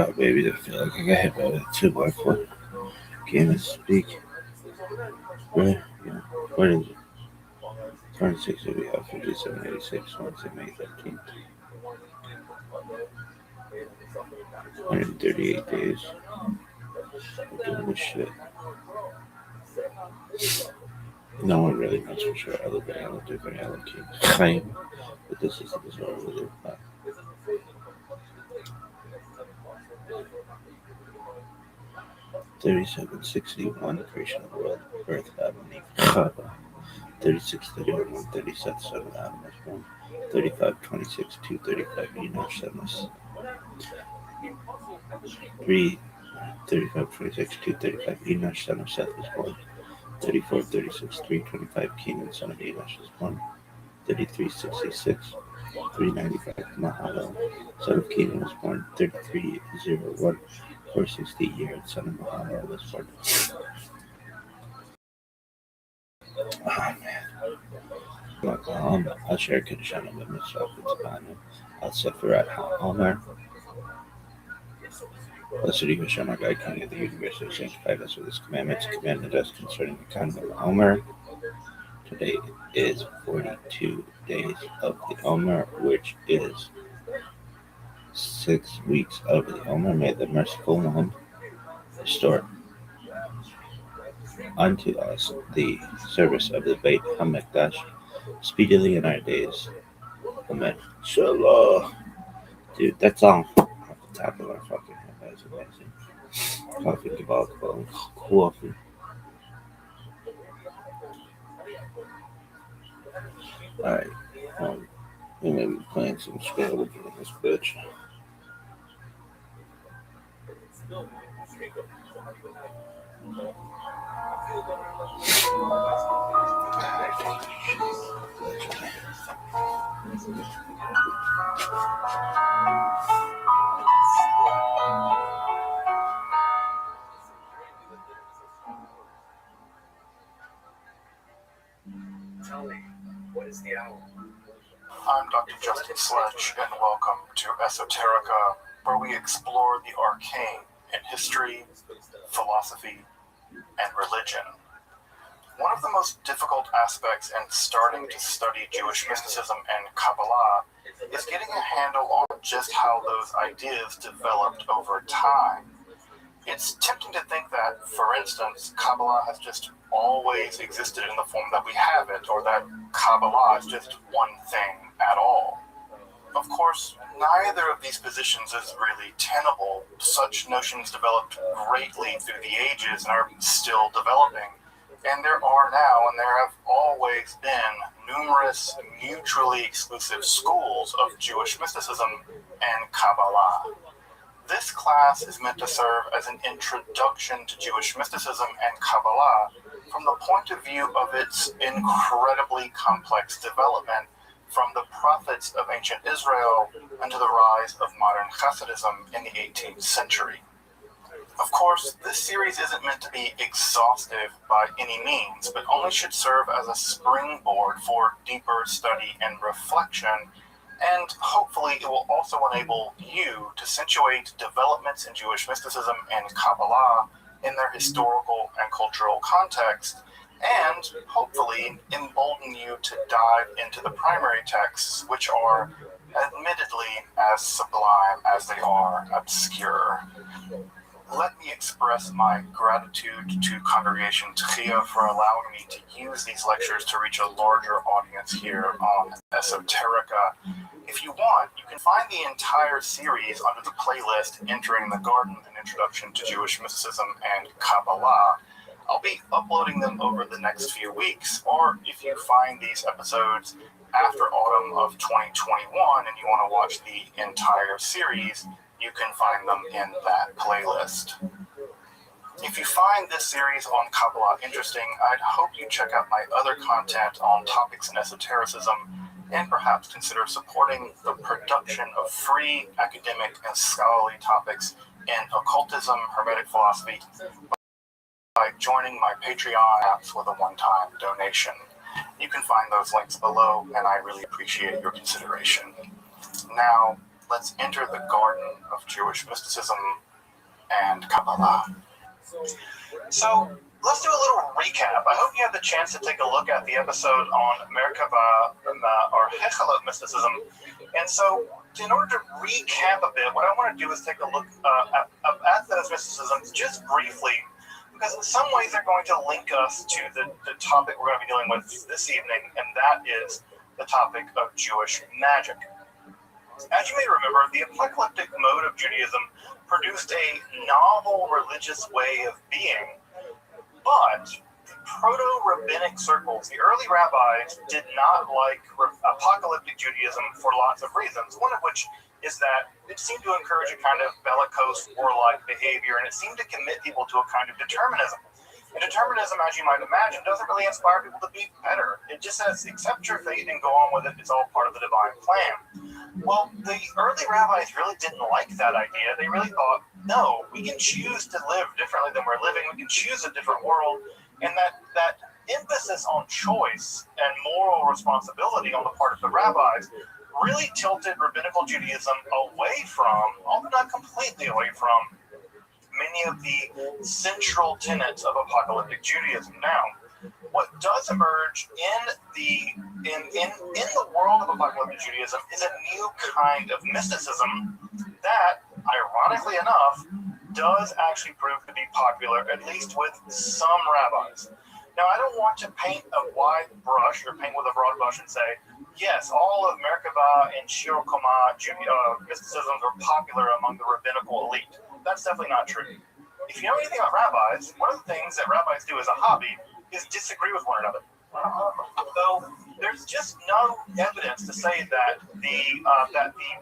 Oh, baby, I feel like I got hit by a 2x4. Can't even speak. Where? Yeah. What is it? 26 will be out 5786, Wednesday, May 13th. 138 days. We're doing this shit. No one really knows for sure other than Ella different Ella King. Chaim. But this is the bizarre with it. 3761, creation of the world, birth Adam and Eve. Chava. 3631, 137, Adam was born. 3526, 235, Enoch, 3, 3526, 235, Enoch, son of Seth was born. 3436, 325, Kenan, son of Enosh was born. 3366, 395, Mahalo, son of Kenan was born. 3301, 460, Yered, son of Mahalo was born. Oh man. I'll share Kiddushana with myself. It's Banu. I'll Sefirat HaOmer. Blessed be Hashem, our God, King of the universe, who sanctified us with his commandments, commanded us concerning the kind of Omer. Today is 42 days of the Omer, which is 6 weeks of the Omer. May the merciful one restore unto us the service of the Beit HaMikdash speedily in our days. Amen. Shalom. Dude, that song off the top of our fucking head, that is amazing. Coffee, kebab, coffee. Alright, we may be playing some scrambled in this bitch. Tell me, what is the owl? I'm Dr. Justin Sledge, and welcome to Esoterica, where we explore the arcane in history, philosophy, and religion. One of the most difficult aspects in starting to study Jewish mysticism and Kabbalah is getting a handle on just how those ideas developed over time. It's tempting to think that, for instance, Kabbalah has just always existed in the form that we have it, or that Kabbalah is just one thing at all. Of course, neither of these positions is really tenable. Such notions developed greatly through the ages and are still developing. And there are now, and there have always been, numerous mutually exclusive schools of Jewish mysticism and Kabbalah. This class is meant to serve as an introduction to Jewish mysticism and Kabbalah from the point of view of its incredibly complex development from the prophets of ancient Israel and to the rise of modern Hasidism in the 18th century. Of course, this series isn't meant to be exhaustive by any means, but only should serve as a springboard for deeper study and reflection, and hopefully it will also enable you to situate developments in Jewish mysticism and Kabbalah in their historical and cultural context, and hopefully embolden you to dive into the primary texts, which are admittedly as sublime as they are obscure. Let me express my gratitude to Congregation Tchia for allowing me to use these lectures to reach a larger audience here on Esoterica. If you want, you can find the entire series under the playlist Entering the Garden, an Introduction to Jewish Mysticism and Kabbalah. I'll be uploading them over the next few weeks, or if you find these episodes after autumn of 2021 and you want to watch the entire series, you can find them in that playlist. If you find this series on Kabbalah interesting, I'd hope you check out my other content on topics in esotericism and perhaps consider supporting the production of free academic and scholarly topics in occultism, hermetic philosophy, by joining my Patreon apps with a one-time donation. You can find those links below, and I really appreciate your consideration. Now, let's enter the garden of Jewish mysticism and Kabbalah. So let's do a little recap. I hope you had the chance to take a look at the episode on Merkava or Hechalot mysticism. And so in order to recap a bit, what I want to do is take a look at those mysticisms just briefly, because in some ways they're going to link us to the topic we're going to be dealing with this evening, and that is the topic of Jewish magic. As you may remember, the apocalyptic mode of Judaism produced a novel religious way of being, but the proto-rabbinic circles, the early rabbis, did not like apocalyptic Judaism for lots of reasons, one of which is that it seemed to encourage a kind of bellicose, warlike behavior, and it seemed to commit people to a kind of determinism. And determinism, as you might imagine, doesn't really inspire people to be better. It just says, accept your fate and go on with it. It's all part of the divine plan. Well, the early rabbis really didn't like that idea. They really thought, no, we can choose to live differently than we're living. We can choose a different world. And that emphasis on choice and moral responsibility on the part of the rabbis really tilted rabbinical Judaism away from, although not completely away from, many of the central tenets of apocalyptic Judaism. Now, what does emerge in the world of apocalyptic Judaism is a new kind of mysticism that, ironically enough, does actually prove to be popular, at least with some rabbis. Now, I don't want to paint a wide brush or paint with a broad brush and say, yes, all of Merkava and Shir Koma mysticisms are popular among the rabbinical elite. That's definitely not true. If you know anything about rabbis, one of the things that rabbis do as a hobby is disagree with one another. Though there's just no evidence to say that the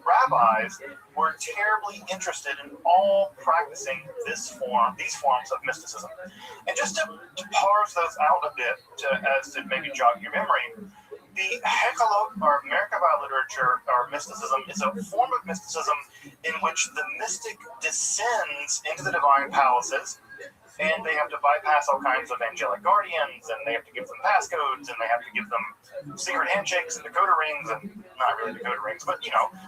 rabbis were terribly interested in all practicing these forms of mysticism. And just to parse those out a bit, as to maybe jog your memory, the Hechalot or Merkava literature or mysticism is a form of mysticism in which the mystic descends into the divine palaces, and they have to bypass all kinds of angelic guardians, and they have to give them passcodes, and they have to give them secret handshakes and decoder rings, and not really decoder rings, but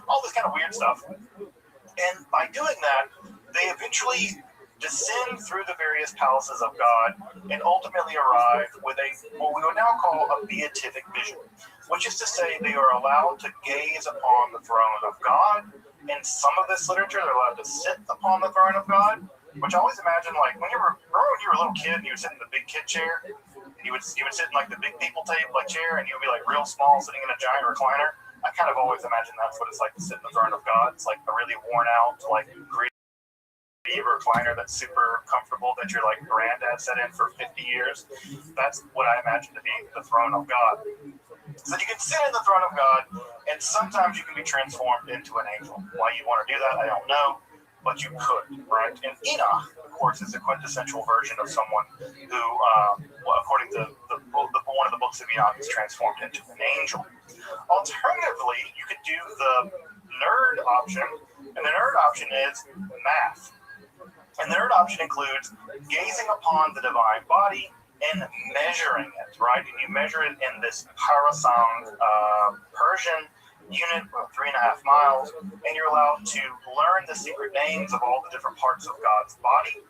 all this kind of weird stuff. And by doing that, they eventually descend through the various palaces of God and ultimately arrive with what we would now call a beatific vision, which is to say they are allowed to gaze upon the throne of God. In some of this literature, they're allowed to sit upon the throne of God, which I always imagine, like, when you were a little kid and you would sit in the big kid chair, and you would sit in like the big people chair, and you would be like real small sitting in a giant recliner. I kind of always imagine that's what it's like to sit in the throne of God. It's like a really worn out, like, recliner that's super comfortable that your like granddad sat in for 50 years. That's what I imagine to be the throne of God. So you can sit in the throne of God, and sometimes you can be transformed into an angel. Why you want to do that, I don't know, but you could, right? And Enoch, of course, is a quintessential version of someone who, according to one of the books of Enoch, is transformed into an angel. Alternatively, you could do the nerd option, and the nerd option is math. And the nerd option includes gazing upon the divine body and measuring it, right? And you measure it in this parasang Persian unit of 3.5 miles, and you're allowed to learn the secret names of all the different parts of God's body.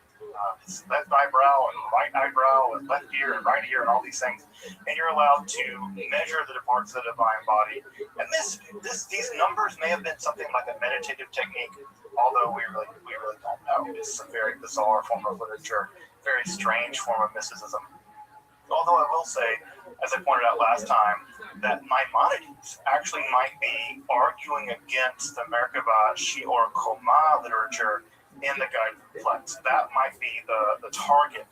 His left eyebrow and right eyebrow and left ear and right ear and all these things. And you're allowed to measure the parts of the divine body. And these numbers may have been something like a meditative technique, although we really don't know. It's a very bizarre form of literature, very strange form of mysticism. Although I will say, as I pointed out last time, that Maimonides actually might be arguing against the Merkava Shior Koma literature in the Guide to the Plex. That might be the target,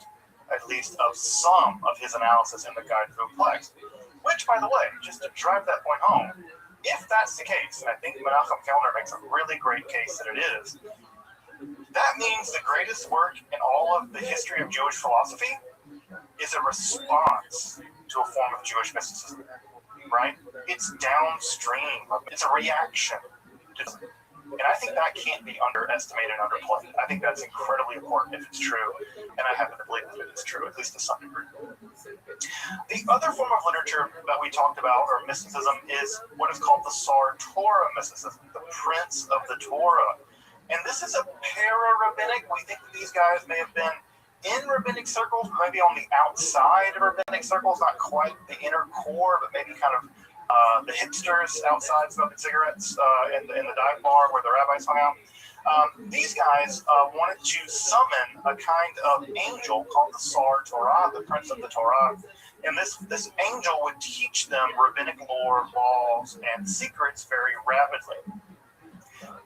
at least, of some of his analysis in the Guide to the Plex. Which, by the way, just to drive that point home, if that's the case, and I think Menachem Kellner makes a really great case that it is, that means the greatest work in all of the history of Jewish philosophy is a response to a form of Jewish mysticism, right? It's downstream. It's a reaction. And I think that can't be underestimated and underplayed. I think that's incredibly important if it's true, and I happen to believe that it's true, at least to some degree. The other form of literature that we talked about, or mysticism, is what is called the Sartora mysticism, the prince of the Torah. And this is a para-rabbinic. We think that these guys may have been in rabbinic circles, maybe on the outside of rabbinic circles, not quite the inner core, but maybe kind of the hipsters outside smoking cigarettes in the dive bar where the rabbis hung out. These guys wanted to summon a kind of angel called the Sar Torah, the Prince of the Torah. And this angel would teach them rabbinic lore, laws, and secrets very rapidly.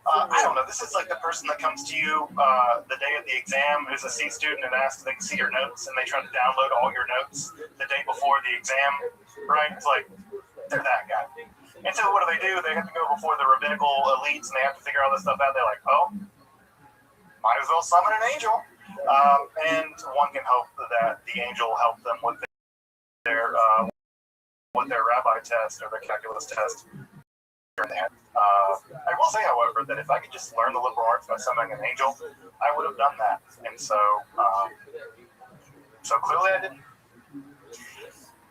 I don't know, this is like the person that comes to you the day of the exam, who's a C student, and asks if they can see your notes, and they try to download all your notes the day before the exam, right? It's like, they're that guy. And so what do? They have to go before the rabbinical elites, and they have to figure all this stuff out. They're like, oh, might as well summon an angel. And one can hope that the angel will help them with their rabbi test or their calculus test. I will say, however, that if I could just learn the liberal arts by summoning an angel, I would have done that. And so clearly I didn't.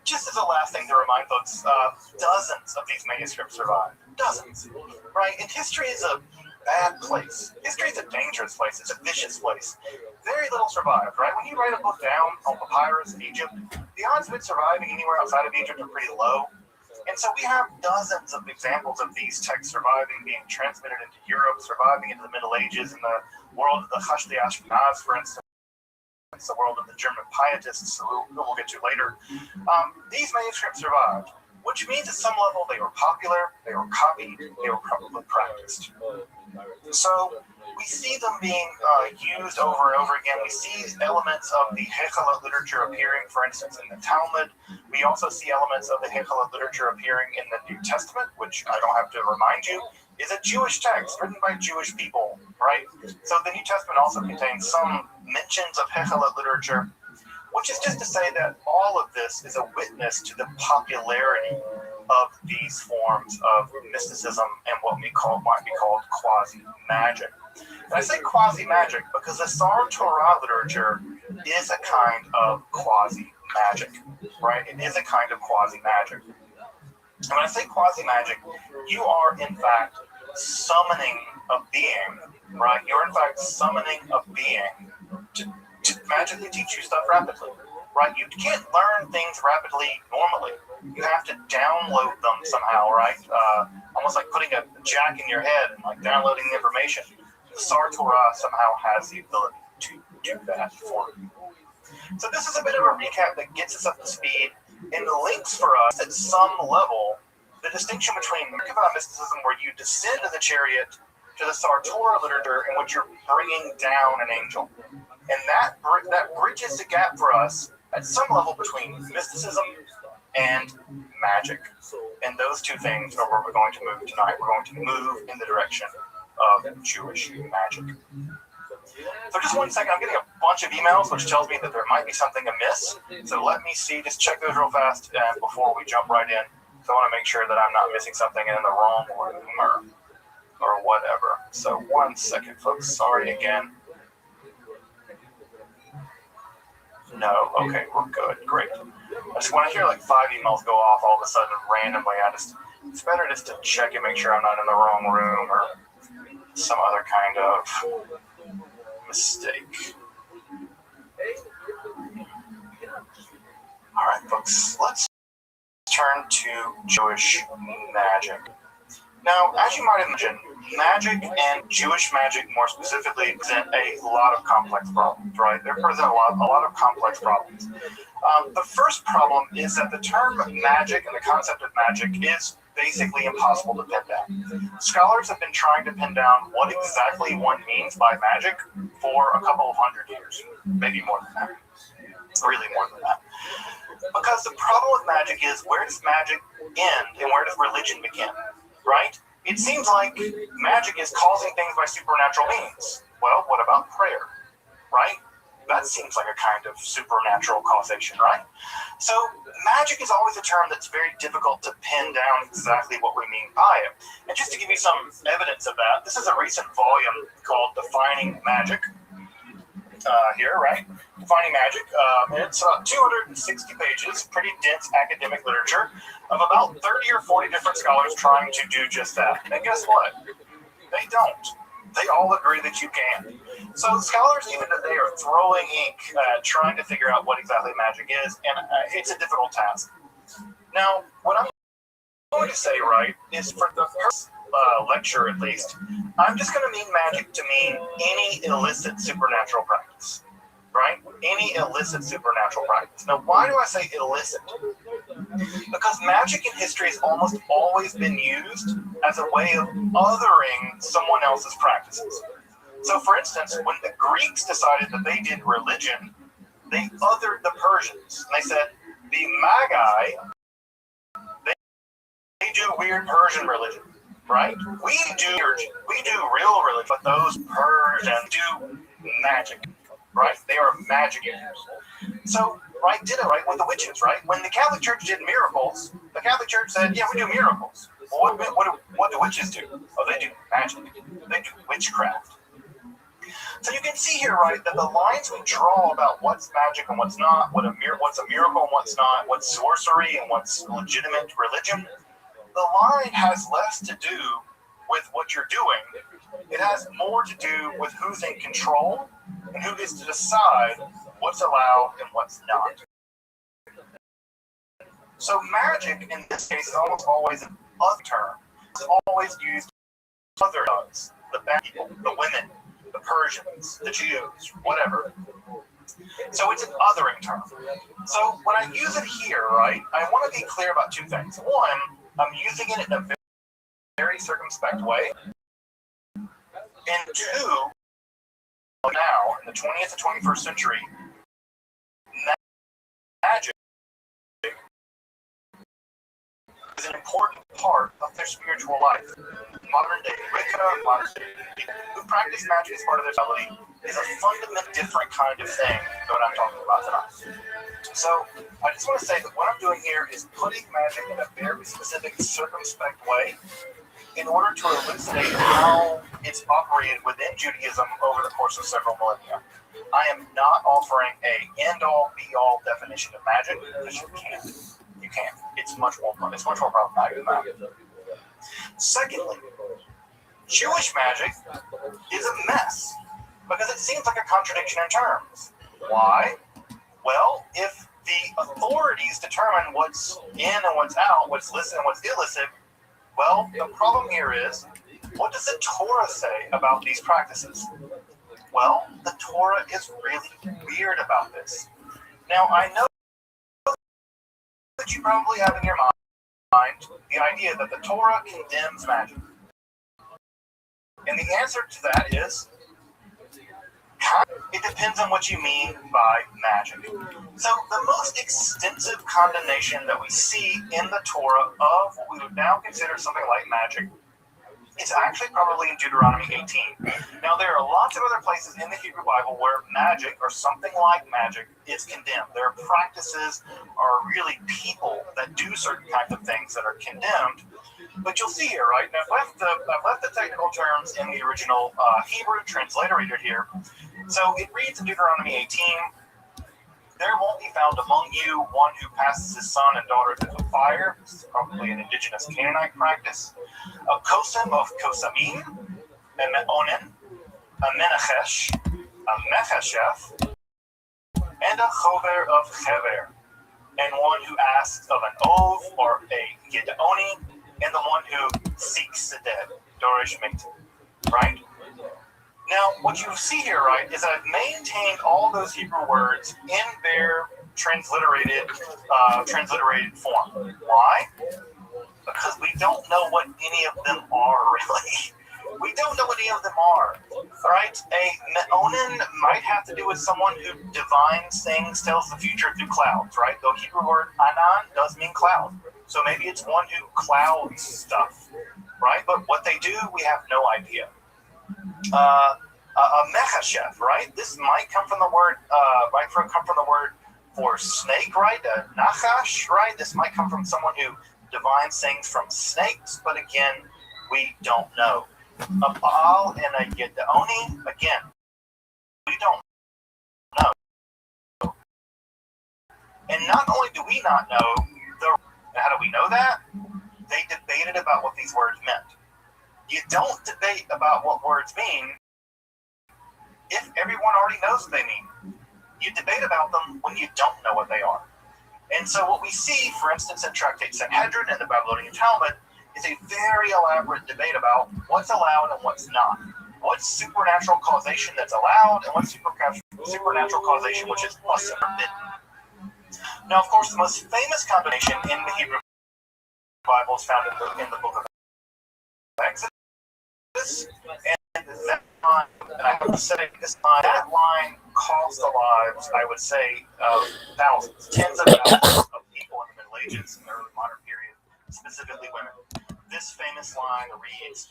Just as a last thing to remind folks, dozens of these manuscripts survive. Dozens, right? And history is a bad place. History is a dangerous place. It's a vicious place. Very little survived, right? When you write a book down on papyrus in Egypt, the odds of it surviving anywhere outside of Egypt are pretty low. And so we have dozens of examples of these texts surviving, being transmitted into Europe, surviving into the Middle Ages, in the world of the Hashdi Ashkenaz, for instance, the world of the German pietists, who we'll get to later. These manuscripts survived, which means at some level they were popular, they were copied, they were probably practiced. So we see them being used over and over again. We see elements of the Hechelot literature appearing, for instance, in the Talmud. We also see elements of the Hechelot literature appearing in the New Testament, which I don't have to remind you, is a Jewish text written by Jewish people, right? So the New Testament also contains some mentions of Hechelot literature, which is just to say that all of this is a witness to the popularity of these forms of mysticism and what might be called quasi-magic. And I say quasi-magic because the Sar Torah literature is a kind of quasi-magic, right? It is a kind of quasi-magic. And when I say quasi-magic, you are in fact summoning a being, right? You're in fact summoning a being to magically teach you stuff rapidly, right? You can't learn things rapidly normally. You have to download them somehow, right? Almost like putting a jack in your head and like downloading the information. The Sar Torah somehow has the ability to do that for you. So this is a bit of a recap that gets us up to speed and links for us at some level the distinction between Merkavah mysticism, where you descend in the chariot, to the Sar Torah literature in which you're bringing down an angel. And that bridges the gap for us at some level between mysticism and magic. And those two things are where we're going to move tonight. We're going to move in the direction of Jewish magic. So just 1 second, I'm getting a bunch of emails, which tells me that there might be something amiss. So let me see, just check those real fast before we jump right in. So I want to make sure that I'm not missing something in the wrong room or whatever. So 1 second, folks. Sorry again. No, okay, we're good, great. I just want to hear like 5 emails go off all of a sudden randomly. It's better just to check and make sure I'm not in the wrong room or some other kind of mistake. All right, folks, let's turn to Jewish magic. Now, as you might imagine, magic and Jewish magic more specifically present a lot of complex problems, right? They present a lot of complex problems. The first problem is that the term magic and the concept of magic is basically impossible to pin down. Scholars have been trying to pin down what exactly one means by magic for a couple of 100 years, maybe more than that, really more than that. Because the problem with magic is, where does magic end and where does religion begin, right? It seems like magic is causing things by supernatural means. Well, what about prayer, right? That seems like a kind of supernatural causation, right? So magic is always a term that's very difficult to pin down exactly what we mean by it. And just to give you some evidence of that, this is a recent volume called Defining Magic. Here, right? Defining Magic. It's about 260 pages, pretty dense academic literature of about 30 or 40 different scholars trying to do just that. And guess what? They don't. They all agree that you can. So scholars even today are throwing ink trying to figure out what exactly magic is, and it's a difficult task. Now, what I'm going to say, right, is for the first lecture at least, I'm just going to mean magic to mean any illicit supernatural practice, right? Any illicit supernatural practice. Now, why do I say illicit? Because magic in history has almost always been used as a way of othering someone else's practices. So, for instance, when the Greeks decided that they did religion, they othered the Persians. And they said, the Magi, they do weird Persian religion, right? We do real religion, but those Persians do magic, right? They are magickers. So, right, ditto, right, with the witches, right? When the Catholic Church did miracles, the Catholic Church said, yeah, we do miracles. Well, what do witches do? Oh, they do magic. They do witchcraft. So you can see here, right, that the lines we draw about what's magic and what's not, what's a miracle and what's not, what's sorcery and what's legitimate religion, the line has less to do with what you're doing. It has more to do with who's in control and who gets to decide what's allowed and what's not. So magic, in this case, is almost always an other term. It's always used other gods, the bad people, the women, the Persians, the Jews, whatever. So it's an othering term. So when I use it here, right, I want to be clear about two things. One, I'm using it in a very circumspect way. And two, now, in the 20th and 21st century, magic is an important part of their spiritual life. Modern day Wicca, modern day people who practice magic as part of their reality is a fundamentally different kind of thing than what I'm talking about tonight. So I just want to say that what I'm doing here is putting magic in a very specific, circumspect way in order to elucidate how it's operated within Judaism over the course of several millennia. I am not offering a end-all, be-all definition of magic because you can't. You can't. It's much more problematic than that. Secondly, Jewish magic is a mess because it seems like a contradiction in terms. Why? Well, if the authorities determine what's in and what's out, what's licit and what's illicit, well, the problem here is, what does the Torah say about these practices? Well, the Torah is really weird about this. Now, I know that you probably have in your mind the idea that the Torah condemns magic. And the answer to that is, it depends on what you mean by magic. So the most extensive condemnation that we see in the Torah of what we would now consider something like magic is actually probably in Deuteronomy 18. Now there are lots of other places in the Hebrew Bible where magic or something like magic is condemned. There are practices or really people that do certain kinds of things that are condemned. But you'll see here, right? Now I've left the technical terms in the original Hebrew transliterated here. So it reads in Deuteronomy 18, there won't be found among you one who passes his son and daughter through the fire. This is probably an indigenous Canaanite practice. A kosim of kosamim, a me'onin, a menachesh, a mechashef, and a chover of chever, and one who asks of an ov or a yedoni, and the one who seeks the dead, dorish mate, right? Now, what you see here, right, is that I've maintained all those Hebrew words in their transliterated form. Why? Because we don't know what any of them are, really. We don't know what any of them are. All right? A me'onin might have to do with someone who divines things, tells the future through clouds, right? The Hebrew word anan does mean cloud. So maybe it's one who clouds stuff, right? But what they do, we have no idea. A mechashef, right? This might come from the word, for snake, right? A nachash, right? This might come from someone who divines things from snakes, but again, we don't know. A Baal and a Yedoni, again, we don't know. And not only do we not know, how do we know that? They debated about what these words meant. You don't debate about what words mean if everyone already knows what they mean. You debate about them when you don't know what they are. And so what we see, for instance, in Tractate Sanhedrin and the Babylonian Talmud is a very elaborate debate about what's allowed and what's not. What's supernatural causation that's allowed and what's supernatural causation which is forbidden. Now, of course, the most famous combination in the Hebrew Bible is found in the book of Exodus, and that line, and I have to say, that line cost the lives, I would say, of thousands, tens of thousands of people in the Middle Ages and the early modern period, specifically women. This famous line reads,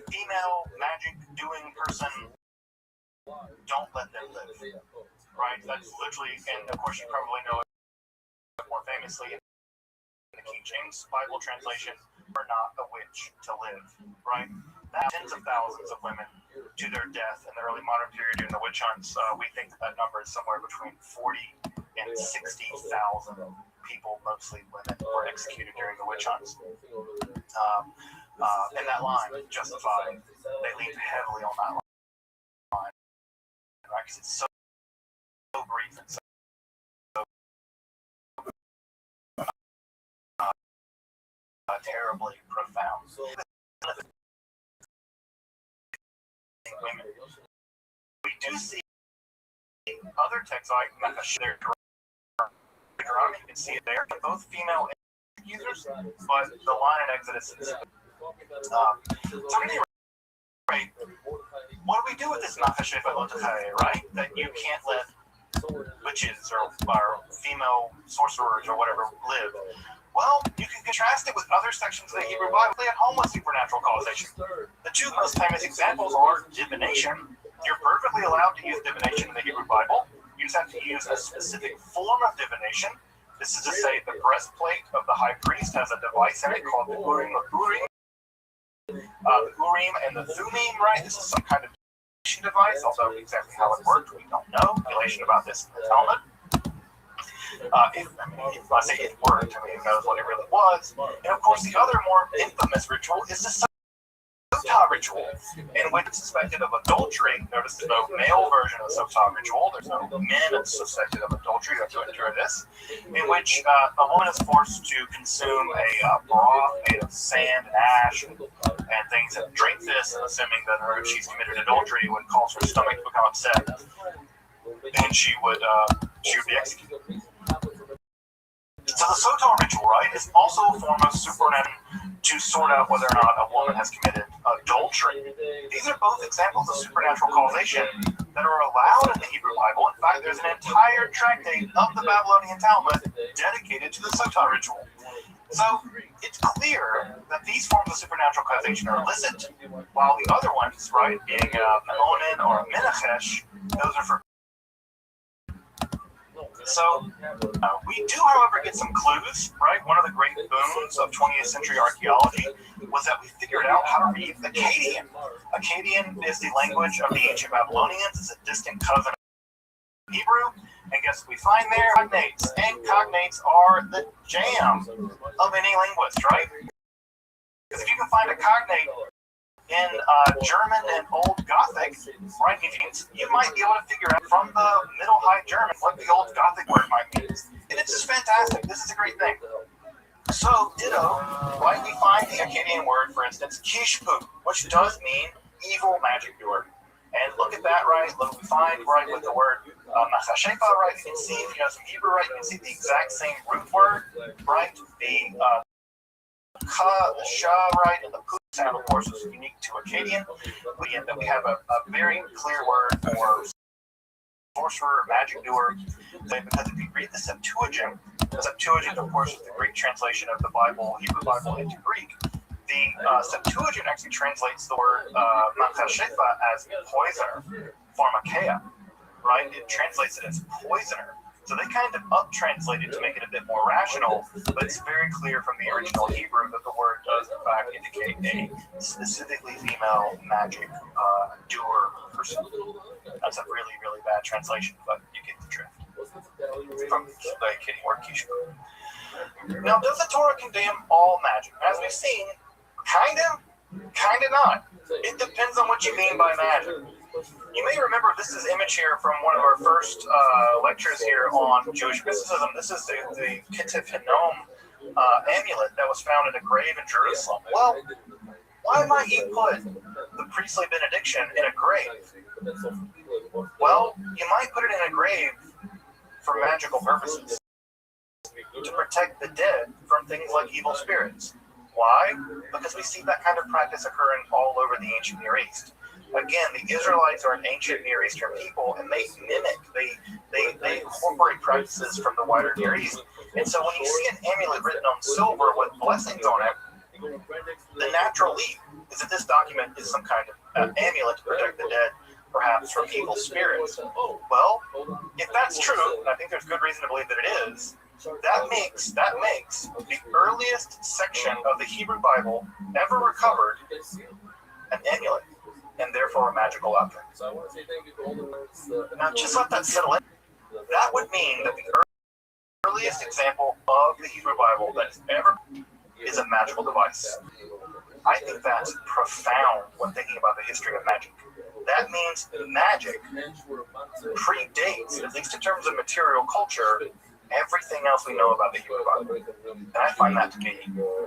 female magic doing person, don't let them live. Right? That's literally, and of course you probably know it more famously in the King James Bible translation, "For not a witch to live." Right? That tens of thousands of women to their death in the early modern period during the witch hunts. We think that number is somewhere between 40 and 60,000 people, mostly women, were executed during the witch hunts. And that line, justified, they lean heavily on that line. Right? Because it's so brief and so terribly profound. Women. We do see other texts like Deuteronomy, you can see it there, both female and users, but the line in Exodus is. So at any rate, what do we do with this right? That you can't let witches or female sorcerers or whatever live. Well, you can contrast it with other sections of the Hebrew Bible at home with supernatural causation. The two most famous examples are divination. You're perfectly allowed to use divination in the Hebrew Bible. You just have to use a specific form of divination. This is to say the breastplate of the high priest has a device in it called the Urim and the Thummim, right? This is some kind of device, although exactly how it worked, we don't know. Speculation about this in the Talmud. If I say it worked, who knows what it really was. And of course, the other more infamous ritual is the Sotah ritual, in which it's suspected of adultery. Notice there's no male version of the Sotah ritual. There's no men suspected of adultery. You have to endure this, in which a woman is forced to consume a broth made of sand and ash and things, and drink this, and assuming that if she's committed adultery, it would cause her stomach to become upset, and she would be executed. So the Sotah ritual, right, is also a form of supernatural to sort out whether or not a woman has committed adultery. These are both examples of supernatural causation that are allowed in the Hebrew Bible. In fact, there's an entire tractate of the Babylonian Talmud dedicated to the Sotah ritual. So it's clear that these forms of supernatural causation are illicit, while the other ones, right, being a Memonin or a Menachesh, those are for. So we do, however, get some clues, right? One of the great boons of 20th century archaeology was that we figured out how to read Akkadian. Akkadian is the language of the ancient Babylonians. It's a distant cousin of Hebrew. And guess what we find there? Cognates. And cognates are the jam of any linguist, right? Because if you can find a cognate in German and Old Gothic, right, you might be able to figure out from the Middle High German what the Old Gothic word might mean. And it's just fantastic. This is a great thing. So, ditto, right, we find the Akkadian word, for instance, kishpu, which does mean evil magic doer. And look at that, right? Look, we find, right, with the word machashefa, right, you can see, if you know some Hebrew, right, you can see the exact same root word, right? The ka, the sha, right, and the pu sound, of course, is unique to Akkadian. We have a very clear word for sorcerer, magic doer, because if you read the Septuagint, of course, is the Greek translation of the Bible, Hebrew Bible, into Greek. The Septuagint actually translates the word machashefa as poisoner, pharmakeia, right? It translates it as poisoner. So they kind of up-translate it to make it a bit more rational, but it's very clear from the original Hebrew that the word does, in fact, indicate a specifically female magic doer person. That's a really, really bad translation, but you get the drift. From the Akkadian word kishbu. Now, does the Torah condemn all magic? As we've seen, Kind of not. It depends on what you mean by magic. You may remember this is image here from one of our first lectures here on Jewish mysticism. This is the Kitif Hinnom amulet that was found in a grave in Jerusalem. Well, why might you put the priestly benediction in a grave? Well, you might put it in a grave for magical purposes, to protect the dead from things like evil spirits. Why? Because we see that kind of practice occurring all over the ancient Near East. Again, the Israelites are an ancient Near Eastern people, and they mimic, they incorporate practices from the wider Near East. And so when you see an amulet written on silver with blessings on it, the natural leap is that this document is some kind of amulet to protect the dead, perhaps from evil spirits. Well, if that's true, and I think there's good reason to believe that it is, that makes the earliest section of the Hebrew Bible ever recovered an amulet, and therefore a magical object. Now, just let that settle in. That would mean that the earliest example of the Hebrew Bible that is ever is a magical device. I think that's profound when thinking about the history of magic. That means magic predates, at least in terms of material culture, everything else we know about the Hebrew Bible. And I find that to be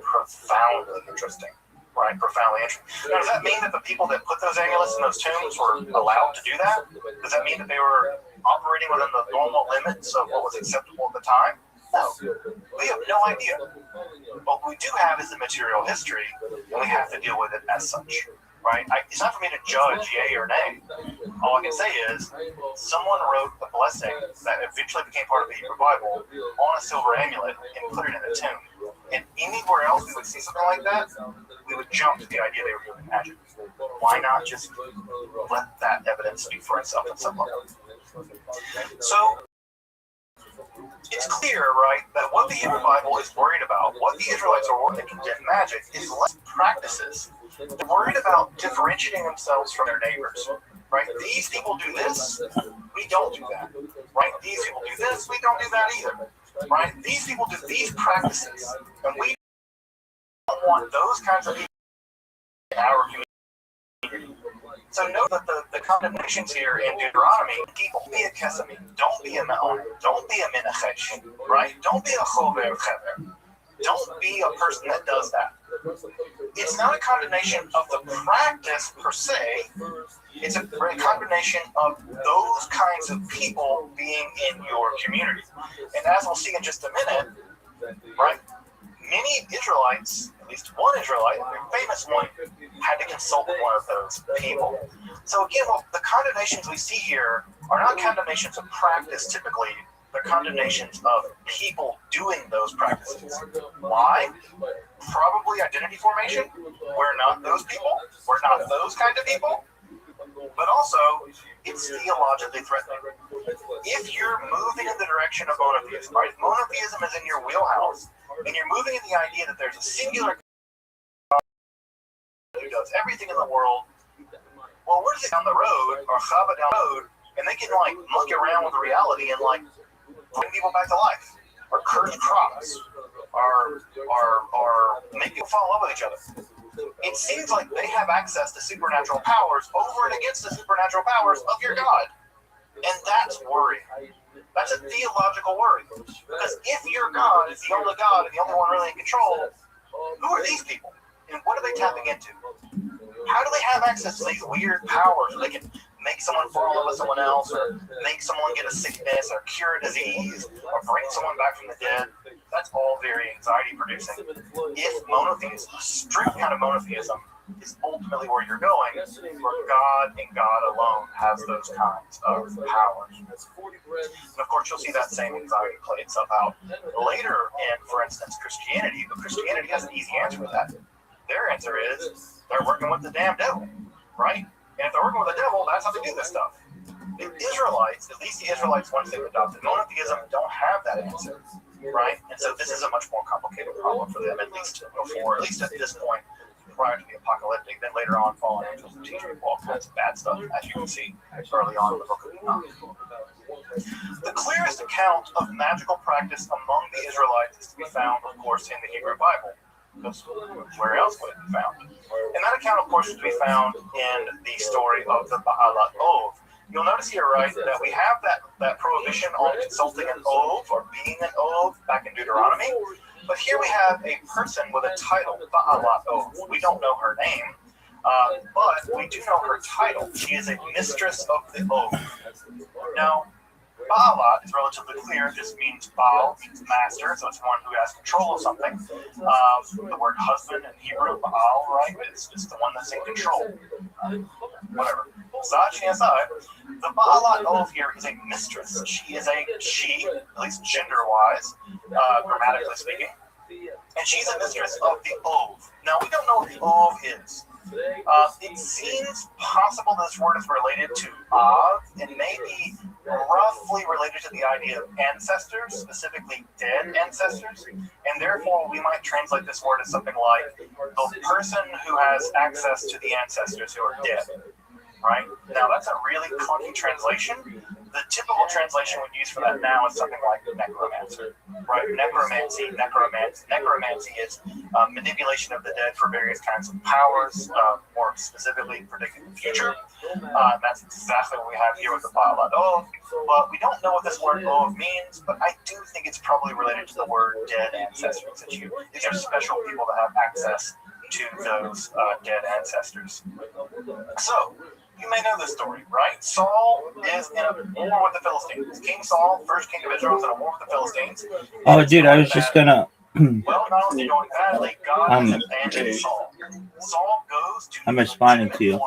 profoundly interesting. Right? Profoundly interesting. Now, does that mean that the people that put those amulets in those tombs were allowed to do that? Does that mean that they were operating within the normal limits of what was acceptable at the time? No. We have no idea. What we do have is the material history, and we have to deal with it as such. Right? It's not for me to judge yay or nay. All I can say is someone wrote a blessing that eventually became part of the Hebrew Bible on a silver amulet and put it in the tomb. And anywhere else we would see something like that, we would jump to the idea they were doing magic. Why not just let that evidence speak for itself at some level? So it's clear, right, that what the Hebrew Bible is worried about, what the Israelites are worried to condemn magic, is less practices. They're worried about differentiating themselves from their neighbors, right? These people do this, we don't do that, right? These people do this, we don't do that either, right? These people do these practices, and we don't want those kinds of people in our community. So note that the condemnations here in Deuteronomy, people, be a kesamim, don't be a me'on, don't be a menachesh, right? Don't be a chover chever. Don't be a person that does that. It's not a condemnation of the practice per se. It's a condemnation of those kinds of people being in your community. And as we'll see in just a minute, right, many Israelites, at least one Israelite, a famous one, had to consult with one of those people. So again, well, the condemnations we see here are not condemnations of practice typically. They're condemnations of people doing those practices. Why? Probably identity formation. We're not those people. We're not those kind of people. But also, it's theologically threatening. If you're moving in the direction of monotheism, right? If monotheism is in your wheelhouse, and you're moving in the idea that there's a singular God who does everything in the world, well, where does it down the road, or Chava down the road, and they can like monkey around with the reality and like bring people back to life, or curse crops, or make people fall in love with each other. It seems like they have access to supernatural powers over and against the supernatural powers of your God. And that's worrying. That's a theological worry. Because if your God is the only God and the only one really in control, who are these people? And what are they tapping into? How do they have access to these weird powers? They can make someone fall in love with someone else, or make someone get a sickness, or cure a disease, or bring someone back from the dead. That's all very anxiety producing. If monotheism, strict kind of monotheism, is ultimately where you're going, where God and God alone has those kinds of powers. And of course, you'll see that same anxiety play itself out later in, for instance, Christianity. But Christianity has an easy answer to that. Their answer is they're working with the damn devil, right? And if they're working with the devil, that's how they do this stuff. The Israelites, at least the Israelites, once they've adopted monotheism, don't have that answer, right? And so this is a much more complicated problem for them, at least at this point, prior to the apocalyptic. Then later on, fallen angels and teaching all kinds of bad stuff, as you can see early on in the book of Enoch. The clearest account of magical practice among the Israelites is to be found, of course, in the Hebrew Bible. because where else would it be found? And that account, of course, is to be found in the story of the Ba'alat Ov. You'll notice here, right, that we have that prohibition on consulting an Ov or being an Ov back in Deuteronomy. But here we have a person with a title, Ba'alat Ov. We don't know her name, but we do know her title. She is a mistress of the Ov. Now, Ba'alat is relatively clear. It just means Baal means master, so it's one who has control of something. The word husband in Hebrew, Baal, right, is just the one that's in control. Whatever. Misogyny aside, the Ba'alat Ov here is a mistress. She is a she, at least gender-wise, grammatically speaking. And she's a mistress of the Ov. Now, we don't know what the Ov is. It seems possible this word is related to Av and maybe roughly related to the idea of ancestors, specifically dead ancestors, and therefore we might translate this word as something like the person who has access to the ancestors who are dead. Right? Now, that's a really clunky translation. The typical translation we'd use for that now is something like necromancer, right? Necromancy is manipulation of the dead for various kinds of powers, more specifically predicting the future. That's exactly what we have here with the Ba'alat Ov. But we don't know what this word Ov means, but I do think it's probably related to the word dead ancestors. These are special people that have access to those dead ancestors. So, you may know this story, right? Saul is in a war with the Philistines. King Saul, first king of Israel, is in a war with the Philistines. Oh, dude, I was just gonna. Well, not only going badly, God has abandoned Saul. Saul goes to. I'm responding to you.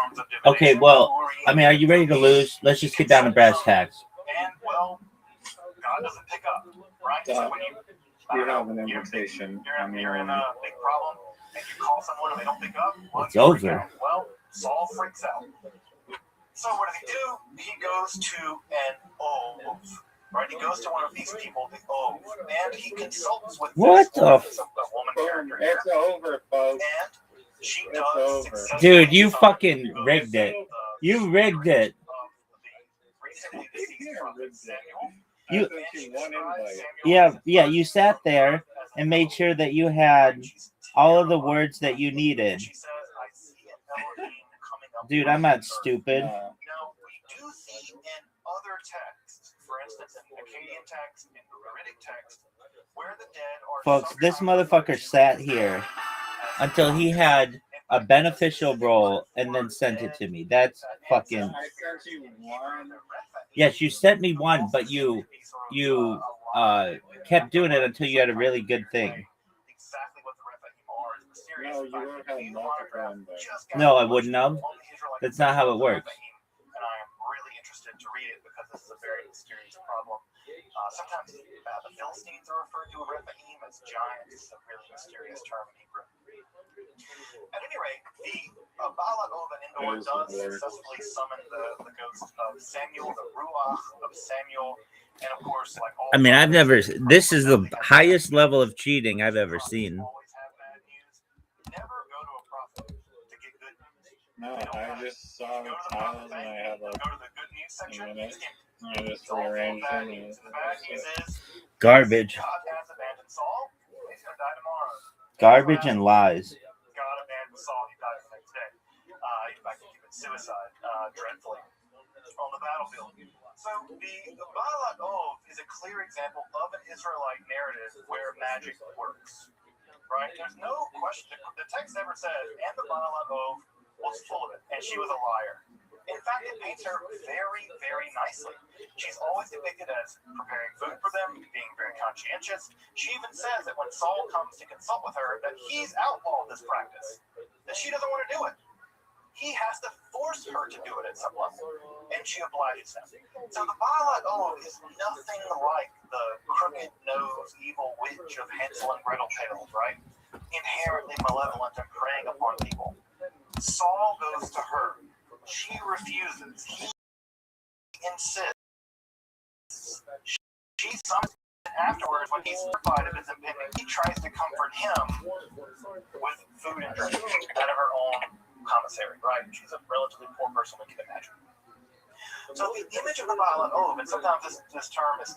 Okay, well, I mean, are you ready to lose? Let's just get down to brass tacks. And, well, God doesn't pick up, right? So when you have an invitation. You're in a big problem, and you call someone and they don't pick up. Well, it's over. Well, Saul freaks out. So what does he do? He goes to an Ov, right? He goes to one of these people, the Ov, and he consults with what this woman character here. It's over, folks. And she does successfully. Dude, you fucking rigged it. You rigged it. Recently deceased prophet Samuel. Yeah, you sat there and made sure that you had all of the words that you needed. Dude, I'm not stupid. Now, we do see in other texts, for instance, in Akkadian text, in Ugaritic text, where the dead are. Folks, this motherfucker sat here until he had a beneficial role and then sent it to me. That's fucking. I sent you one. Yes, you sent me one, but you kept doing it until you had a really good thing. No, you would have multiple. No, I wouldn't have. That's not how it works. And I am really interested to read it because this is a very mysterious problem. Sometimes the Philistines are referred to Rephaim as giants. It's a really mysterious term in Hebrew. At any rate, the Ba'alat Ov in Endor does successfully summon the ghost of Samuel, the Ruach of Samuel, and of course, like all. I mean, this is the highest level of cheating I've ever seen. Never go to a prophet to get good news. No, I just saw the tiles and I had like go to the good news section. I just rearranged them. The bad news is Garbage. God has abandoned Saul. He's gonna die tomorrow. Garbage and lies. God abandoned Saul. He died the next day. In fact, he committed suicide dreadfully on the battlefield. So the Ba'alat Ov is a clear example of an Israelite narrative where magic works. Right? There's no question. The text never says, and the Ba'alat Ov was full of it, and she was a liar. In fact, it paints her very, very nicely. She's always depicted as preparing food for them, being very conscientious. She even says that when Saul comes to consult with her, that he's outlawed this practice, that she doesn't want to do it. He has to force her to do it at some level, and she obliges him. So the Ba'alat Ov is nothing like the crooked-nosed evil witch of Hansel and Gretel tales, right? Inherently malevolent and preying upon people. Saul goes to her. She refuses. He insists. She summons him afterwards when he's terrified of his impending. He tries to comfort him with food and drink out of her own commissary, right? She's a relatively poor person, we can imagine. So the image of the Ba'alat Ov, and sometimes this term is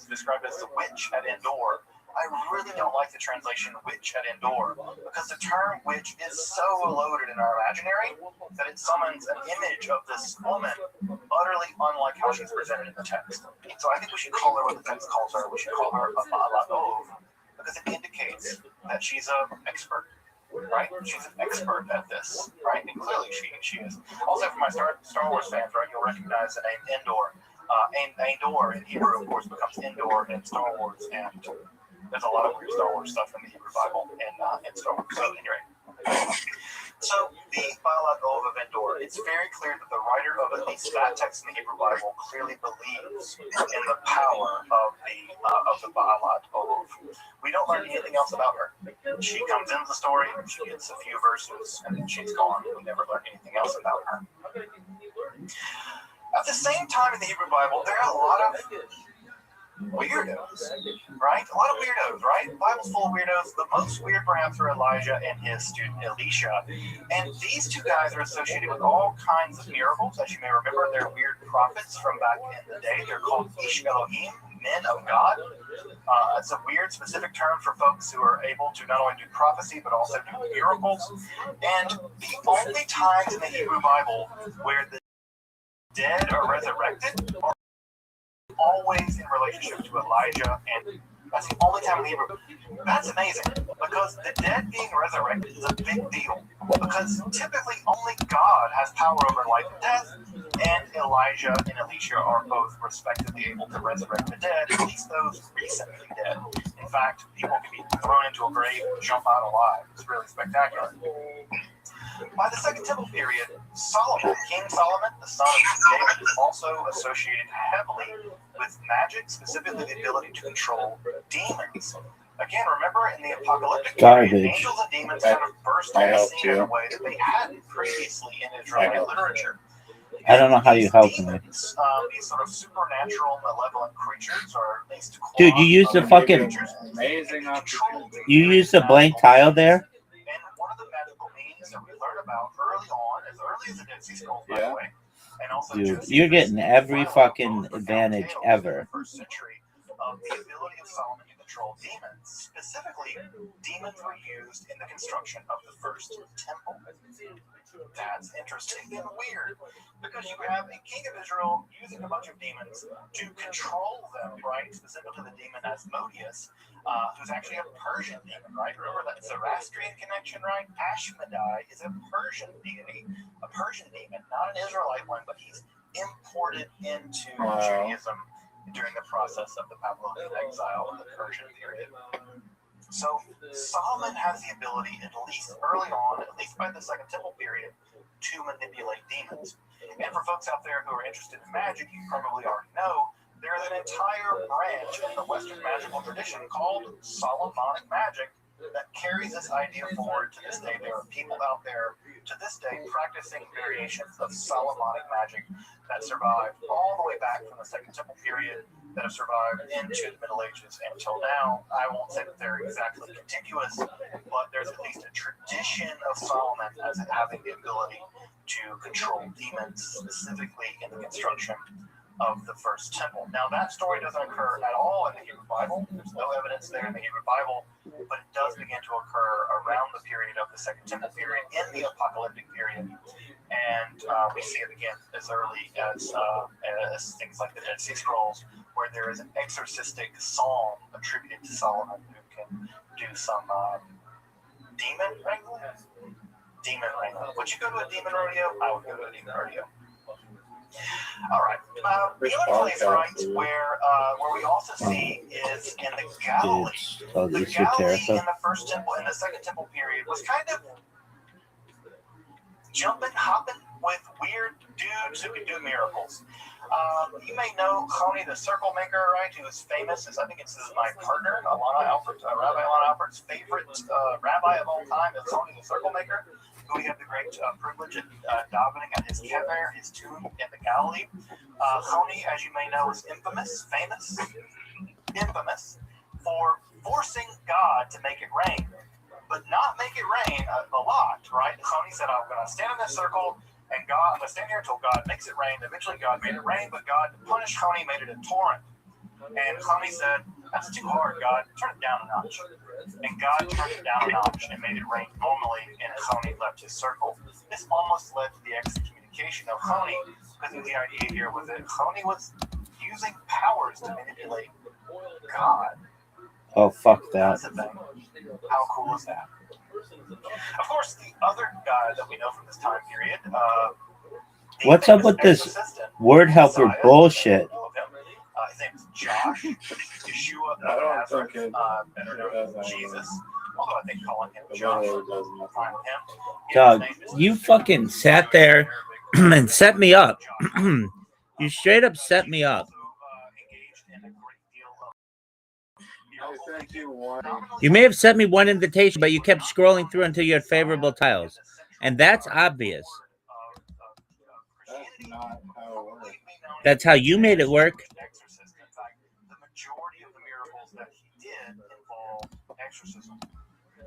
described as the witch at Endor, I really don't like the translation witch at Endor, because the term witch is so loaded in our imaginary that it summons an image of this woman utterly unlike how she's presented in the text. So I think we should call her what the text calls her. We should call her a Ba'alat Ov, because it indicates that she's an expert. Right? She's an expert at this, right? And clearly she is. Also, for my Star Wars fans, right, you'll recognize the name Endor. Endor in Hebrew, of course, becomes Endor in Star Wars, and there's a lot of weird Star Wars stuff in the Hebrew Bible in Star Wars. So, anyway. So, the Ba'alat Ov of Endor, it's very clear that the writer of at least that text in the Hebrew Bible clearly believes in the power of the Ba'alat Ov. We don't learn anything else about her. She comes into the story, she gets a few verses, and then she's gone. We never learn anything else about her. At the same time in the Hebrew Bible, there are a lot of weirdos, right? A lot of weirdos, right? The Bible's full of weirdos. The most weird, perhaps, are Elijah and his student Elisha. And these two guys are associated with all kinds of miracles. As you may remember, they're weird prophets from back in the day. They're called Ish Elohim, men of God. It's a weird, specific term for folks who are able to not only do prophecy, but also do miracles. And the only times in the Hebrew Bible where the dead are resurrected are always in relationship to Elijah, and that's the only time in the Hebrew. That's amazing, because the dead being resurrected is a big deal, because typically only God has power over life and death, and Elijah and Elisha are both respectively able to resurrect the dead, at least those recently dead. In fact, people can be thrown into a grave and jump out alive. It's really spectacular. By the Second Temple period, Solomon, King Solomon, the son of David, is also associated heavily with magic, specifically the ability to control demons. Again, remember in the apocalyptic period, angels and demons kind of burst on the scene in a way that they hadn't previously in Israeli literature. I don't know how you help me. These sort of supernatural, malevolent creatures, or at least dude, you use the fucking amazing opportunity. You use the blank tile there? And one of the magical means that we learn about early on, as early as the Dead Sea Scrolls, by the way, and also dude, you're getting every fucking advantage ever. First century, the ability of Solomon to control demons. Specifically, demons were used in the construction of the first temple. That's interesting and weird, because you have a king of Israel using a bunch of demons to control them, right? Specifically the demon Asmodeus, who's actually a Persian demon, right? Remember that Zoroastrian connection, right? Ashmedai is a Persian deity, a Persian demon, not an Israelite one, but he's imported into Judaism during the process of the Babylonian exile in the Persian period. So Solomon has the ability, at least early on, at least by the Second Temple period, to manipulate demons. And for folks out there who are interested in magic, you probably already know, there's an entire branch in the Western magical tradition called Solomonic magic that carries this idea forward to this day. There are people out there to this day practicing variations of Solomonic magic that survived all the way back from the Second Temple period, that have survived into the Middle Ages until now. I won't say that they're exactly contiguous, but there's at least a tradition of Solomon as having the ability to control demons, specifically in the construction of the first temple. Now, that story doesn't occur at all in the Hebrew Bible. There's no evidence there in the Hebrew Bible, but it does begin to occur around the period of the Second Temple period, in the apocalyptic period. And we see it again as early as things like the Dead Sea Scrolls, where there is an exorcistic psalm attributed to Solomon who can do some demon wrangling. Would you go to a demon rodeo? I would go to a demon rodeo. All right. The other place, right, where we also see is in the Galilee. The Galilee in the first temple, in the Second Temple period, was kind of jumping, hopping with weird dudes who could do miracles. You may know Choni the Circle Maker, right? Who is famous. I think it's my partner, Rabbi Alana Alpert's favorite rabbi of all time is Choni the Circle Maker, who we have the great privilege of davening at his kever, his tomb in the Galilee. Choni, as you may know, is famous for forcing God to make it rain, but not make it rain a lot, right? Choni said, I'm going to stand in this circle, and I'm going to stand here until God makes it rain. Eventually, God made it rain, but God punished Choni, made it a torrent. And Choni said, That's too hard, God. Turn it down a notch. And God turned it down a notch and made it rain normally, and Choni left his circle. This almost led to the excommunication of Choni, because the idea here was that Choni was using powers to manipulate God. Oh, fuck that. That's the thing. How cool is that? Of course, the other guy that we know from this time period. What's up with this word helper bullshit? His name is Josh, Yeshua, Nazareth, better known as Jesus. Although I think calling him Josh is fine with him. Dog, you fucking sat there and set me up. You straight up set me up. You may have sent me one invitation, but you kept scrolling through until you had favorable tiles. And that's obvious. That's not how it works. That's how you made it work. The majority of the miracles that he did involve exorcism.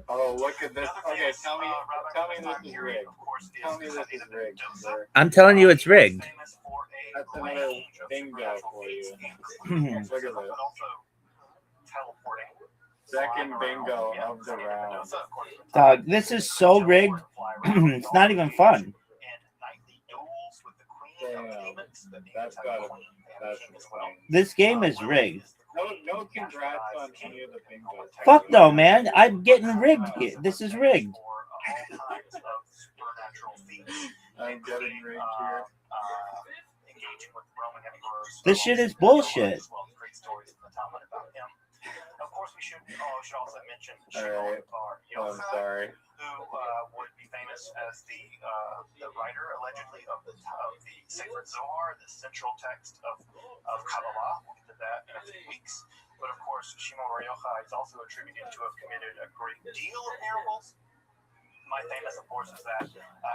Oh, look at this. Okay, tell me this is rigged. Tell me this is rigged, sir. I'm telling you it's rigged. That's another bingo for you. Look at this. Second bingo of the round. Dog, this is so rigged. It's not even fun. Damn. That's This game is rigged. No congrats on any of the bingos. Fuck no, man. I'm getting rigged here. This is rigged. I'm getting rigged here. This shit is bullshit. Of course, we should also mention Alright. I'm sorry. who would be famous as the writer, allegedly, of the Sacred Zohar, the central text of Kabbalah. We'll get to that in a few weeks. But of course, Shimon Bar Yochai is also attributed to have committed a great deal of miracles. My famous, of course, is that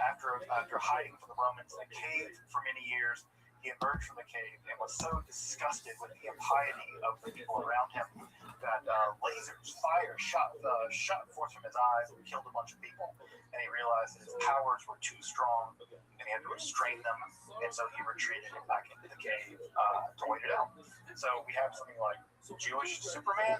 after hiding from the Romans in a cave for many years, he emerged from the cave and was so disgusted with the impiety of the people around him that fire shot forth from his eyes and killed a bunch of people. And he realized that his powers were too strong and he had to restrain them. And so he retreated back into the cave to wait it out. So we have something like Jewish Superman.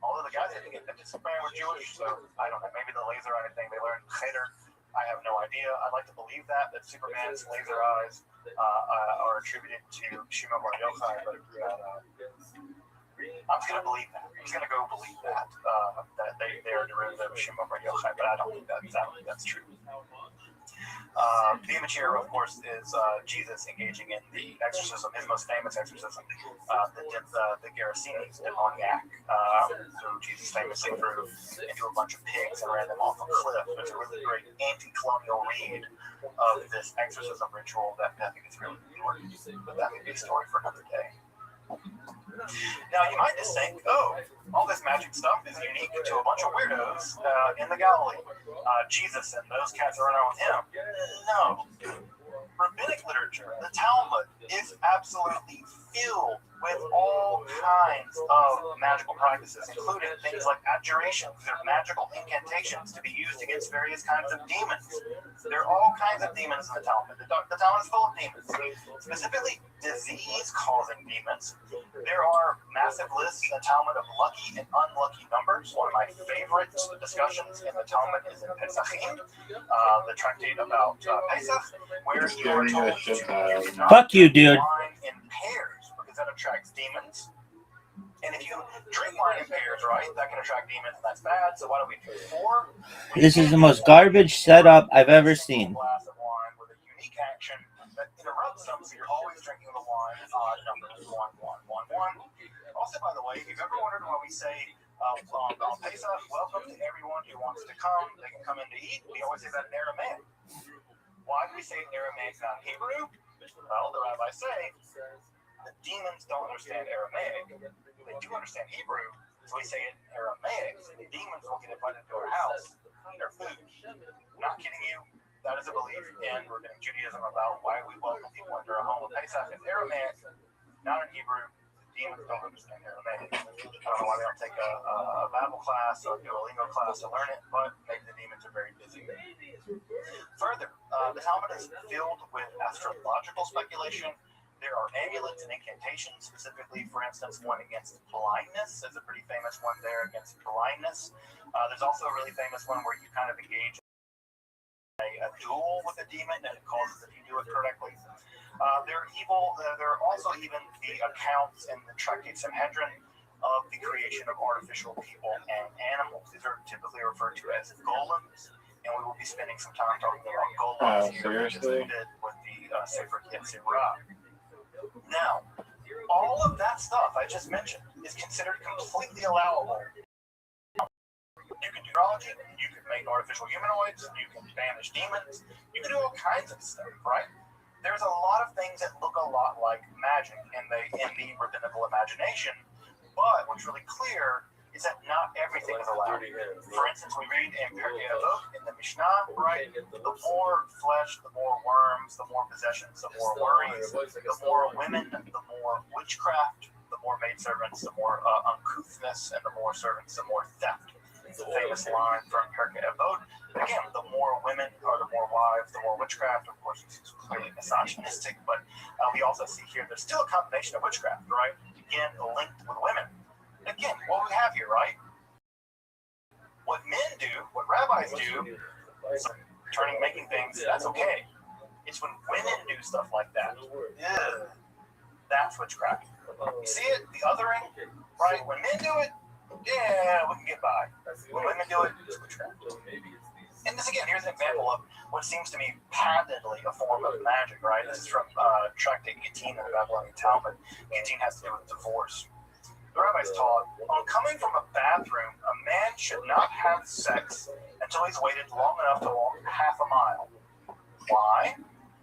Although the guys that invented Superman were Jewish, so I don't know. Maybe the laser eye thing they learned Cheder. I have no idea. I'd like to believe that Superman's laser eyes are attributed to Shimon Bar Yochai, but I'm going to believe that. I'm just going to go believe that they are derivative of Shimon Bar Yochai, but I don't think that's true. The image here, of course, is Jesus engaging in the exorcism, his most famous exorcism, the Gerasenes demoniac, who Jesus famously threw into a bunch of pigs and ran them off a cliff. It's a really great anti-colonial read of this exorcism ritual that I think is really important, but that may be a story for another day. Now, you might just think, all this magic stuff is unique to a bunch of weirdos in the Galilee. Jesus and those cats are around him. No. Rabbinic literature, the Talmud, is absolutely filled with all kinds of magical practices, including things like adjurations. They're magical incantations to be used against various kinds of demons. There are all kinds of demons in the Talmud. The Talmud is full of demons, specifically disease-causing demons. There are massive lists in the Talmud of lucky and unlucky numbers. One of my favorite discussions in the Talmud is in Pesachim, the tractate about Pesach, where you are told to not Fuck you, dude. wine in pairs because that attracts demons. And if you drink wine in pairs, right, that can attract demons, and that's bad. So why don't we do 4? This is the most garbage setup I've ever seen. A glass of wine with a unique action that interrupts them, so you're always drinking the wine in odd numbers, 1, 1, 1, 1. Also, by the way, if you've ever wondered why we say on Pesach, welcome to everyone who wants to come, they can come in to eat, we always say that in Aramaic. Why do we say it in Aramaic, not Hebrew? Well, the rabbis say the demons don't understand Aramaic. They do understand Hebrew, so we say it in Aramaic, so the demons will get invited to our house and eat our food. I'm not kidding you. That is a belief in Rabbinic Judaism about why we welcome people into our home. Pesach is Aramaic, not in Hebrew. Demons don't understand Aramaic. I don't know why they don't take a Bible class or do a lingo class to learn it, but maybe the demons are very busy. Further, the Talmud is filled with astrological speculation There are amulets and incantations, specifically, for instance, one against blindness. There's a pretty famous one there against blindness. There's also a really famous one where you kind of engage a duel with a demon, and it causes if you do it correctly. There are also even the accounts in the Tractate Sanhedrin of the creation of artificial people and animals. These are typically referred to as golems, and we will be spending some time talking about golems here, just as we did with the Sefer Yetzirah. Now, all of that stuff I just mentioned is considered completely allowable. You can do astrology, you can make artificial humanoids, you can banish demons, you can do all kinds of stuff, right? There's a lot of things that look a lot like magic in the rabbinical imagination, but what's really clear is that not everything is allowed. For instance, we read in Pirkei Avot in the Mishnah, right? The more flesh, the more worms, the more possessions, the more worries, the more women, the more witchcraft, the more maidservants, the more uncouthness, and the more servants, the more theft. It's a famous line from Pirkei Avot. Again, the more women or the more wives, the more witchcraft. Of course, this is clearly misogynistic, but we also see here there's still a combination of witchcraft, right? Again, linked with women. Again, what we have here, right? What men do, what rabbis do, making things, that's okay. It's when women do stuff like that. Ugh, that's witchcraft. You see it? The othering, right? When men do it, yeah, we can get by. When women do it, it's witchcraft. And this again, here's an example of what seems to me patently a form of magic, right? This is from Tractate Gittin in the Babylonian Talmud. Gittin has to do with divorce. The rabbis taught, on coming from a bathroom, a man should not have sex until he's waited long enough to walk half a mile. Why?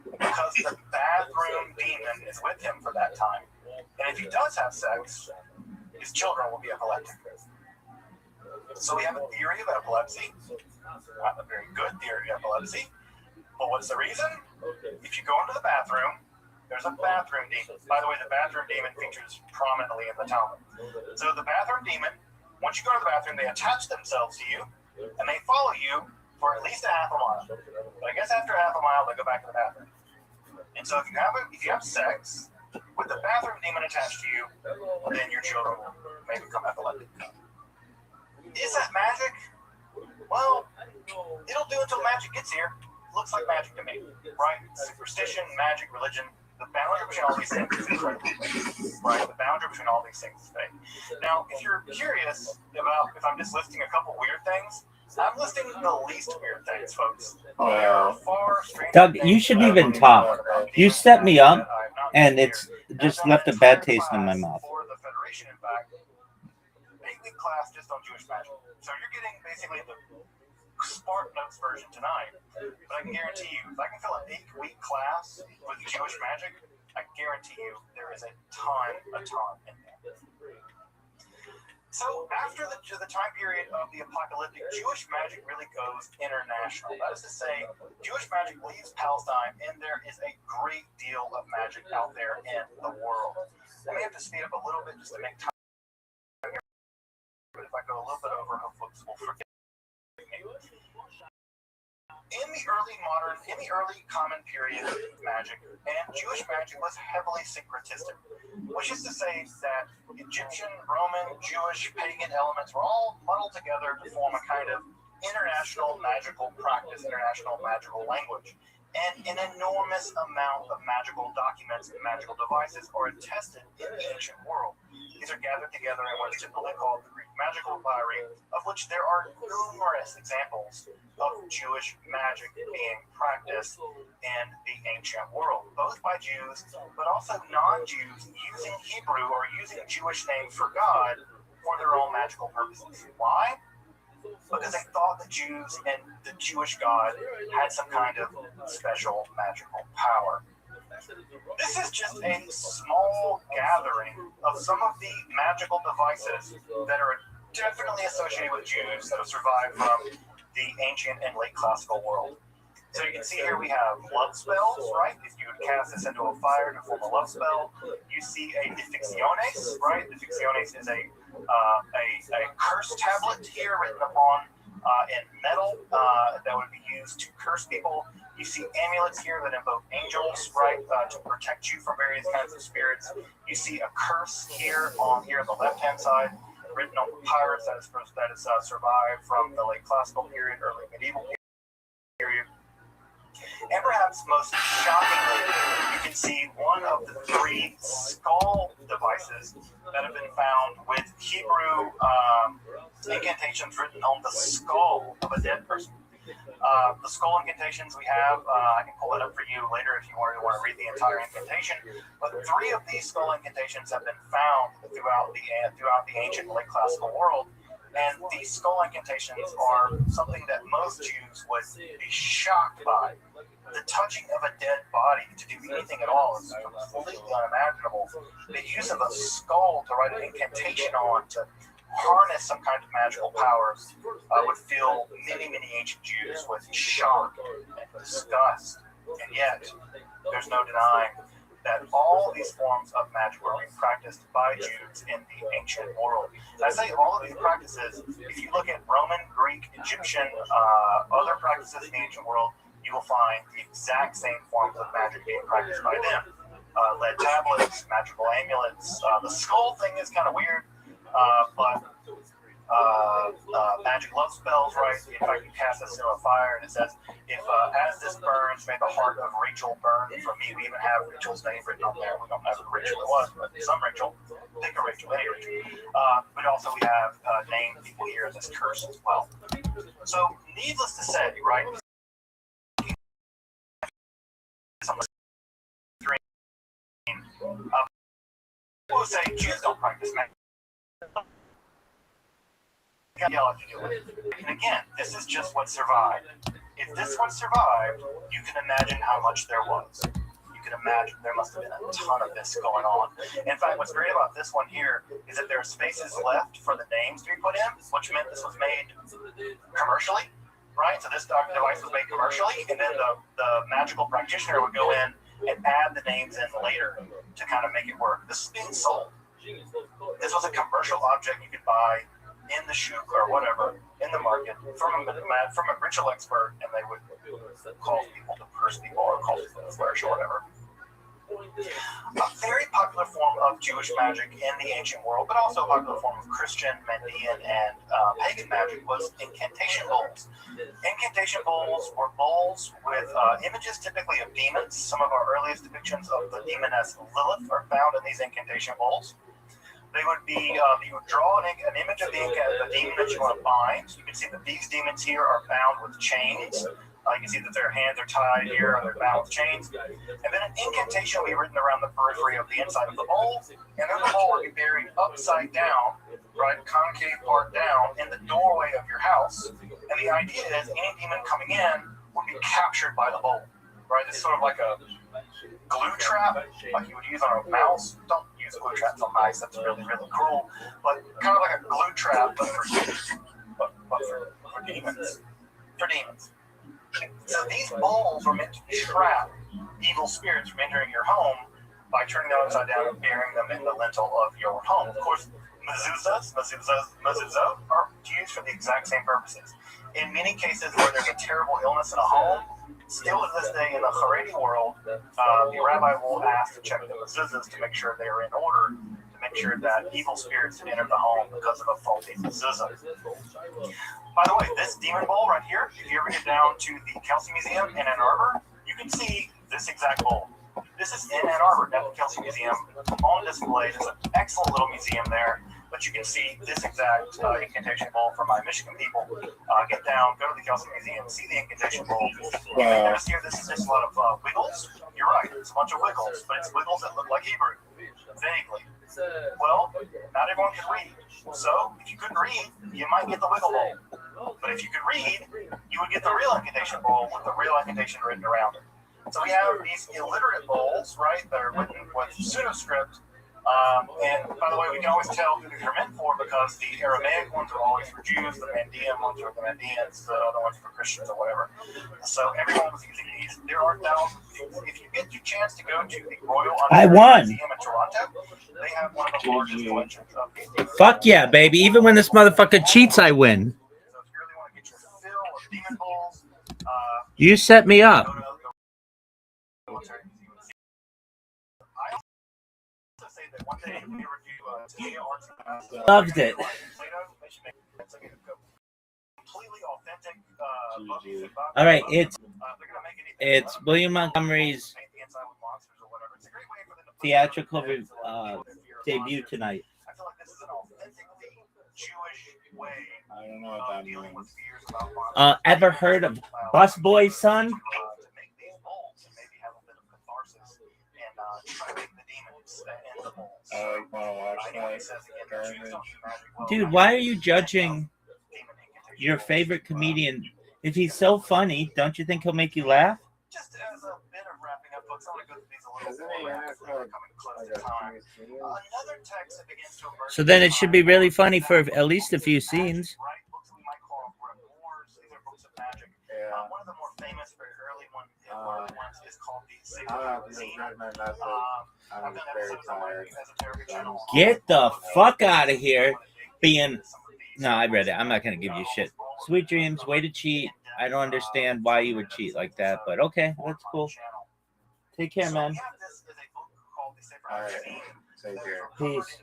Because the bathroom demon is with him for that time. And if he does have sex, his children will be epileptic. So we have a theory of epilepsy, not a very good theory of epilepsy. But what's the reason? If you go into the bathroom, there's a bathroom demon. By the way, the bathroom demon features prominently in the Talmud. So the bathroom demon, once you go to the bathroom, they attach themselves to you, and they follow you for at least a half a mile. But I guess after half a mile, they go back to the bathroom. And so if you have sex with the bathroom demon attached to you, then your children may become epileptic. Is that magic? Well, it'll do until magic gets here. Looks like magic to me, right? Superstition, magic, religion. The boundary between all these things is fake, right? The boundary between all these things is fake. Now, if you're curious about if I'm just listing a couple weird things, I'm listing the least weird things, folks. There are far stranger Doug, you things shouldn't that even talk. You set me up, and it's just left a bad taste in my mouth. For the Federation, in fact, 8-week class just on Jewish magic. So you're getting basically the Spark Notes version tonight. But I can guarantee you, if I can fill an 8-week class with Jewish magic, I guarantee you there is a ton in there. So after the time period of the apocalyptic, Jewish magic really goes international. That is to say, Jewish magic leaves Palestine, and there is a great deal of magic out there in the world. I may have to speed up a little bit just to make time here. But if I go a little bit over, hopefully we'll forget. In the early common period of magic, and Jewish magic was heavily syncretistic, which is to say that Egyptian, Roman, Jewish, pagan elements were all muddled together to form a kind of international magical practice, international magical language. And an enormous amount of magical documents and magical devices are attested in the ancient world. These are gathered together in what's typically called the Greek magical papyri, of which there are numerous examples of Jewish magic being practiced in the ancient world, both by Jews, but also non-Jews using Hebrew or using Jewish names for God for their own magical purposes. Why? Because they thought the Jews and the Jewish God had some kind of special magical power. This is just a small gathering of some of the magical devices that are definitely associated with Jews that have survived from the ancient and late classical world. So you can see here we have love spells, right? If you would cast this into a fire to form a love spell, you see a Difficciones, right? Difficciones is a curse tablet here written upon in metal that would be used to curse people. You see amulets here that invoke angels, right, to protect you from various kinds of spirits. You see a curse here on the left-hand side, written on papyrus that is survived from the late classical period, early medieval period. And perhaps most shockingly, you can see one of the 3 skull devices that have been found with Hebrew incantations written on the skull of a dead person. The skull incantations we have, I can pull it up for you later if you want to read the entire incantation. But 3 of these skull incantations have been found throughout the ancient late classical world. And these skull incantations are something that most Jews would be shocked by. The touching of a dead body to do anything at all is completely unimaginable. The use of a skull to write an incantation on to harness some kind of magical powers would fill many, many ancient Jews with shock and disgust. And yet, there's no denying that all these forms of magic were being practiced by Jews in the ancient world. And I say all of these practices, if you look at Roman, Greek, Egyptian, other practices in the ancient world, you will find the exact same forms of magic being practiced by them. Lead tablets, magical amulets. The skull thing is kind of weird, but magic love spells, right? In fact, you cast this into a fire, and it says, if as this burns, may the heart of Rachel burn for me. We even have Rachel's name written on there. We don't know who Rachel it was, but some Rachel. Think of Rachel, any Rachel. But also we have named people here in this curse as well. So, needless to say, right? On the screen, people say Jews don't practice magic. And again, this is just what survived. If this one survived, you can imagine how much there was. You can imagine there must have been a ton of this going on. In fact, what's great about this one here is that there are spaces left for the names to be put in, which meant this was made commercially, right? So this device was made commercially, and then the magical practitioner would go in and add the names in later to kind of make it work. This is being sold. This was a commercial object you could buy in the shuk or whatever in the market from a ritual expert, and they would call people to curse people or call people to flourish or whatever. A very popular form of Jewish magic in the ancient world, but also a popular form of Christian, Mandean, and pagan magic was incantation bowls. Incantation bowls were bowls with images typically of demons. Some of our earliest depictions of the demoness Lilith are found in these incantation bowls. They would be, you would draw an image of the demon that you want to bind. You can see that these demons here are bound with chains. You can see that their hands are tied here, or they're bound with chains. And then an incantation will be written around the periphery of the inside of the bowl, and then the bowl will be buried upside down, right, concave part down, in the doorway of your house. And the idea is any demon coming in would be captured by the bowl, right? It's sort of like a glue trap, like you would use on a mouse. Don't use glue traps on mice, that's really, really cruel. But kind of like a glue trap, but for demons. For demons. So these bowls were meant to trap evil spirits from entering your home by turning them upside down and burying them in the lintel of your home. Of course, mezuzahs are used for the exact same purposes. In many cases where there's a terrible illness in a home, still to this day in the Haredi world, the rabbi will ask to check the mezuzahs to make sure they are in order, to make sure that evil spirits didn't enter the home because of a faulty mezuzah. By the way, this demon bowl right here, if you ever get down to the Kelsey Museum in Ann Arbor, you can see this exact bowl. This is in Ann Arbor at the Kelsey Museum on display. There's an excellent little museum there, but you can see this exact incantation bowl for my Michigan people. Get down, go to the Kelsey Museum, see the incantation bowl. You may notice here this is just a lot of wiggles. You're right, it's a bunch of wiggles, but it's wiggles that look like Hebrew, vaguely. Well, not everyone can read. So, if you couldn't read, you might get the wiggle bowl. But if you could read, you would get the real incantation bowl with the real incantation written around it. So we have these illiterate bowls, right, that are written with pseudo-script. And by the way, we can always tell who they're meant for because the Aramaic ones are always for Jews, the Mandean ones are the Mandeans, the other ones for Christians or whatever. So everyone was using these. There are thousands. If you get your chance to go to the Royal Museum in Toronto, they have one of the largest collections of these. Fuck yeah, baby. Even when this motherfucker cheats, I win. So if you really want to get your fill of demon bowls, you set me up. go to that one day we review today arts. Loved it. Completely authentic. All right, it's William Montgomery's theatrical debut tonight. I feel like this is an authentically Jewish way. I don't know what that dealing with means. fears about monsters. Ever heard of Busboy, son? To make these molds and maybe have a bit of catharsis and try to make the demons in the molds. I want to watch Anyway, that. it says again, the Jews don't use magic well. Dude, why are you judging Demon incantation your molds. favorite comedian? If he's so funny, don't you think he'll make you laugh? Just as a bit of wrapping up, folks, I want to go through these a little Isn't he more. in it for Coming close like to a time. TV? Another text that begins to emerge. So then it should be really funny for at least a few scenes. Right, books we might call grimoires. These are books of magic. Yeah. One of the more famous, very early ones is called the Sacred I don't know if Zine. you read my message. I've I'm done very episodes on my tired. esoteric channel. Get the fuck out of here. Being no, I read it. I'm not gonna give you shit. Sweet dreams, way to cheat. I don't understand why you would cheat like that, but okay, that's cool. Take care, man. Alright. Take care. Peace.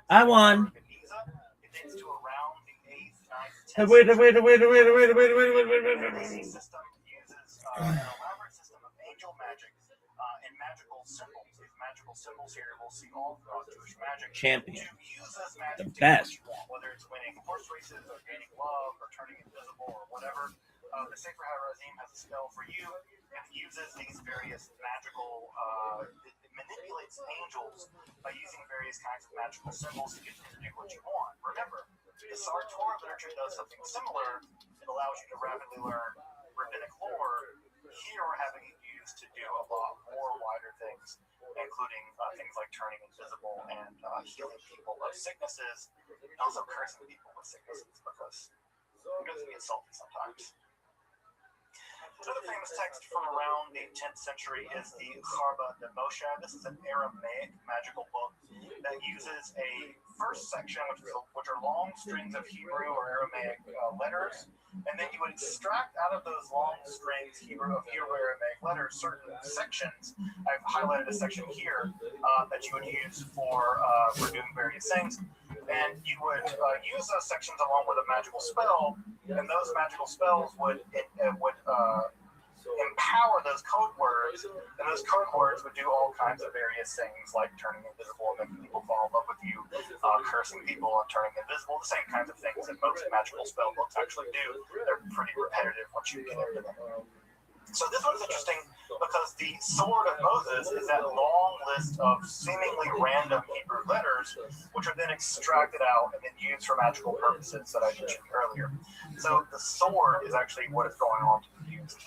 I won. Wait. This system uses an elaborate system of angel magic and magical symbols. These magical symbols here we'll see all throughout Jewish magic. Champion. To use this magic The to best. do what you want, whether it's winning horse races or gaining love or turning invisible or whatever. The Sefer HaRazim has a spell for you. It uses these various magical, it manipulates angels by using various kinds of magical symbols to get you to do what you want. Remember, the Sar Torah literature does something similar. It allows you to rapidly learn rabbinic lore. Here we're having it used to do a lot more wider things, including things like turning invisible and healing people of sicknesses, and also cursing people with sicknesses because it doesn't get salty sometimes. Another famous text from around the 10th century is the Charba de Moshe. This is an Aramaic magical book that uses a first section, which are long strings of Hebrew or Aramaic letters, and then you would extract out of those long strings Hebrew Aramaic letters certain sections. I've highlighted a section here that you would use for doing various things, and you would use those sections along with a magical spell, and those magical spells would empower those code words, and those code words would do all kinds of various things like turning invisible and making people fall in love with you, cursing people and turning invisible, the same kinds of things that most magical spell books actually do. They're pretty repetitive once you get into them. So this one's interesting because the Sword of Moses is that long list of seemingly random Hebrew letters, which are then extracted out and then used for magical purposes that I mentioned earlier. So the sword is actually what is going on to be used.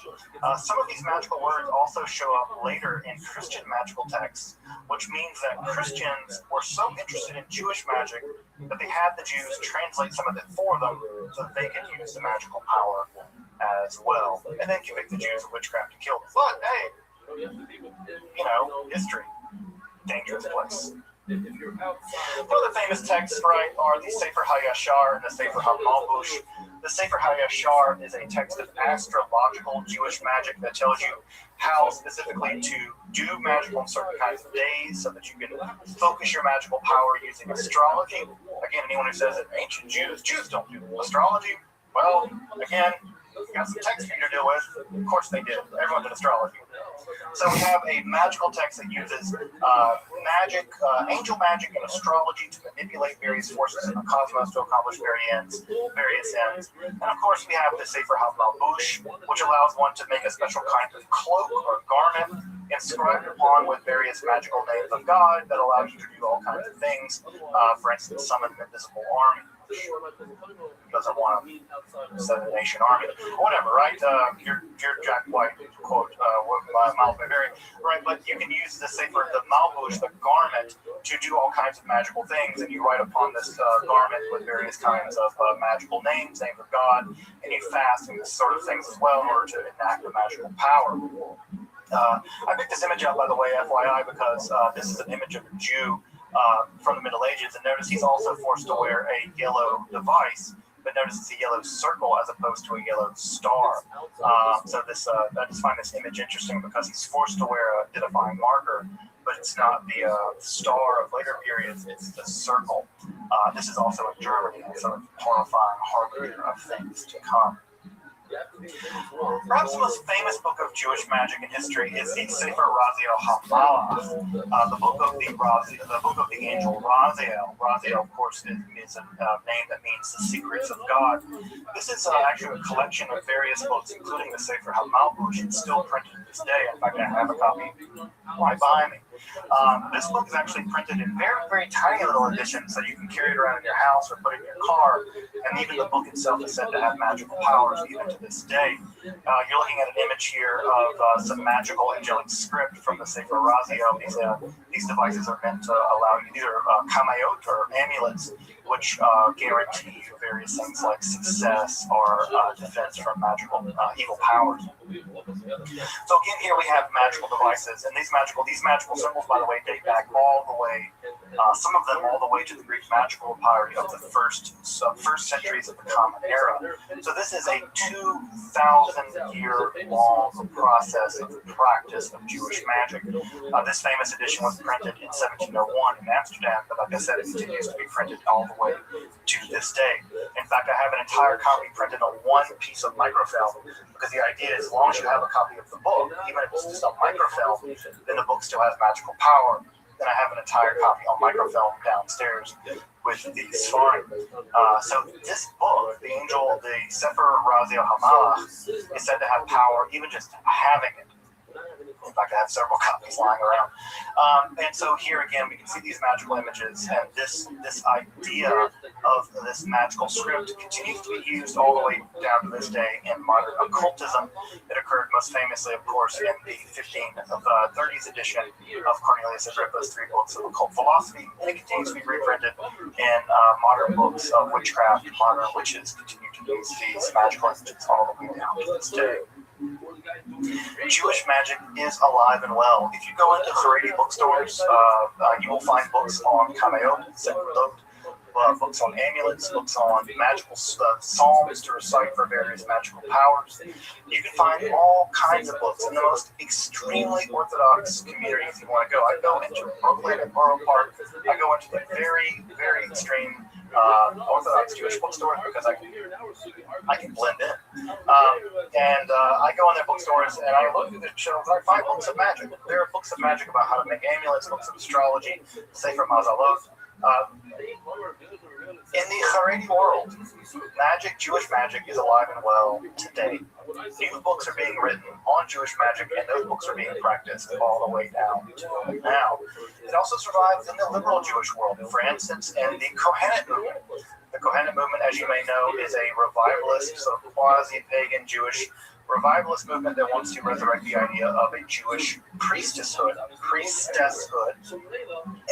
Some of these magical words also show up later in Christian magical texts, which means that Christians were so interested in Jewish magic that they had the Jews translate some of it for them so that they could use the magical power as well, and then convict the Jews of witchcraft and kill them. But hey, history, dangerous place. Other famous texts, right, are the Sefer HaYashar and the Sefer HaMalbush. The Sefer HaYashar is a text of astrological Jewish magic that tells you how specifically to do magical on certain kinds of days so that you can focus your magical power using astrology. Again, anyone who says that ancient Jews don't do astrology, well, again, we got some text for you to deal with. Of course they did. Everyone did astrology. So we have a magical text that uses magic, angel magic and astrology to manipulate various forces in the cosmos to accomplish various ends. And of course we have the Sefer HaMalbush, which allows one to make a special kind of cloak or garment inscribed upon with various magical names of God that allow you to do all kinds of things. For instance, summon an invisible army. Doesn't want to set a nation army, whatever, right? You're Jack White, quote, by Miles Bavarian, right? But you can use the Sefer, the Malbush, the garment, to do all kinds of magical things, and you write upon this garment with various kinds of magical names of God, and you fast and this sort of things as well in order to enact the magical power. I picked this image up, by the way, FYI, because this is an image of a Jew from the Middle Ages, and notice he's also forced to wear a yellow device, but notice it's a yellow circle as opposed to a yellow star. So I just find this image interesting because he's forced to wear a identifying marker, but but it's not the star of later periods, it's the circle. This is also in Germany, a sort of horrifying harbinger of things to come. Perhaps the most famous book of Jewish magic in history is the Sefer Raziel HaMalach, the book of the angel Raziel. Raziel, of course, is a name that means the secrets of God. This is actually a collection of various books, including the Sefer HaMalach. It's still printed to this day. In fact, I have a copy right behind me. This book is actually printed in very, very tiny little editions, so you can carry it around in your house or put it in your car. And even the book itself is said to have magical powers, even to this day. You're looking at an image here of some magical angelic script from the Sefer Raziel. These devices are meant to allow you either kamayot or amulets, which guarantee you various things like success or defense from magical evil powers. So again, here we have magical devices, and these magical symbols, by the way, date back all the way, some of them all the way to the Greek magical papyri of the first centuries of the Common Era. So this is a 2,000-year-long process of the practice of Jewish magic. This famous edition was printed in 1701 in Amsterdam, but like I said, it continues to be printed all the way to this day. In fact, I have an entire copy printed on one piece of microfilm, because the idea is as long as you have a copy of the book, even if it's just on microfilm, then the book still has magical power. Then I have an entire copy on microfilm downstairs with the Sfarim. So this book, the Sefer Raziel HaMalach, is said to have power even just having it. In fact, I have several copies lying around. And so here again, we can see these magical images, and this idea of this magical script continues to be used all the way down to this day in modern occultism. It occurred most famously, of course, in the 1530s edition of Cornelius Agrippa's 3 books of occult philosophy, and it continues to be reprinted in modern books of witchcraft. Modern witches continue to use these magical images all the way down to this day. Jewish magic is alive and well. If you go into Haredi bookstores, you will find books on kamayot, books on amulets, books on magical psalms to recite for various magical powers. You can find all kinds of books in the most extremely orthodox communities you want to go. I go into Brooklyn and Borough Park. I go into the very, very extreme Orthodox Jewish bookstores because I can blend in. I go in their bookstores and I look at the shelves and I find books of magic. There are books of magic about how to make amulets, books of astrology, Sefer Mazalot. In the Haredi world, Jewish magic is alive and well today. New books are being written on Jewish magic, and those books are being practiced all the way down to now. It also survives in the liberal Jewish world, for instance, in the Kohenet movement. The Kohenet movement, as you may know, is a revivalist, sort of quasi-pagan Jewish revivalist movement that wants to resurrect the idea of a Jewish priestesshood,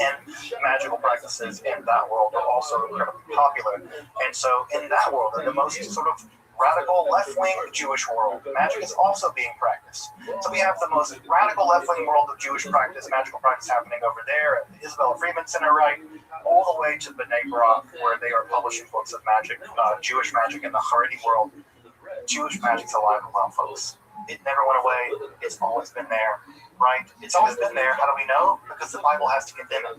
and magical practices in that world are also incredibly popular. And so in that world, in the most sort of radical left-wing Jewish world, magic is also being practiced. So we have the most radical left-wing world of Jewish practice, magical practice happening over there at the Isabella Freeman Center, right, all the way to B'nai B'rach, where they are publishing books of magic, Jewish magic in the Haredi world. Jewish magic's alive and well, folks. It never went away. It's always been there, right? It's always been there. How do we know? Because the Bible has to condemn it.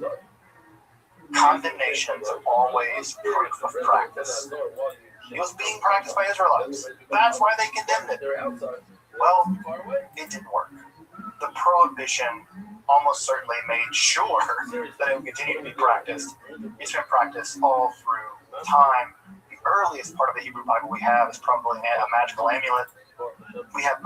Condemnations are always proof of practice. It was being practiced by Israelites. That's why they condemned it. Well, it didn't work. The prohibition almost certainly made sure that it would continue to be practiced. It's been practiced all through time. The earliest part of the Hebrew Bible we have is probably a magical amulet. We have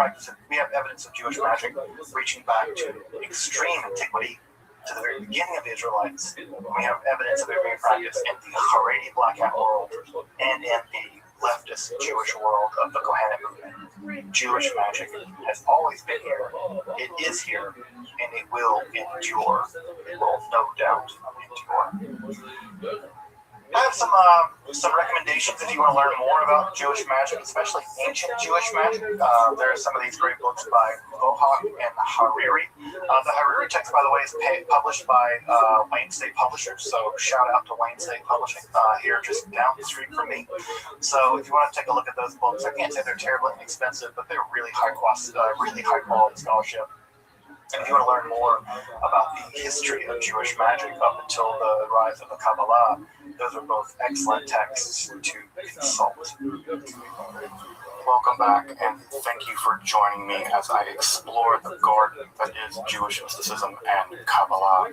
evidence of Jewish magic reaching back to extreme antiquity, to the very beginning of the Israelites. We have evidence of it being practiced in the Haredi Black Hat world and in the leftist Jewish world of the Kohenet movement. Jewish magic has always been here. It is here, and it will endure. It will no doubt endure. I have some recommendations if you want to learn more about Jewish magic, especially ancient Jewish magic. There are some of these great books by Bohak and Hariri. The Hariri text, by the way, is published by Wayne State Publishers, so shout out to Wayne State Publishing here just down the street from me. So if you want to take a look at those books, I can't say they're terribly inexpensive, but they're really high quality scholarship. And if you want to learn more about the history of Jewish magic up until the rise of the Kabbalah, those are both excellent texts to consult. Welcome back, and thank you for joining me as I explore the garden that is Jewish mysticism and Kabbalah.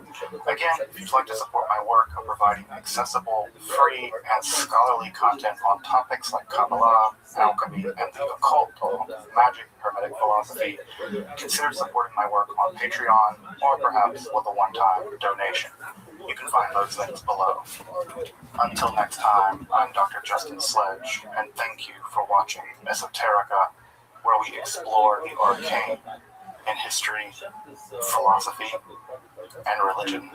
Again, if you'd like to support my work of providing accessible, free, and scholarly content on topics like Kabbalah, alchemy, and the occult, along with magic, hermetic philosophy, consider supporting my work on Patreon, or perhaps with a one-time donation. You can find those links below. Until next time, I'm Dr. Justin Sledge, and thank you for watching Esoterica, where we explore the arcane in history, philosophy, and religion.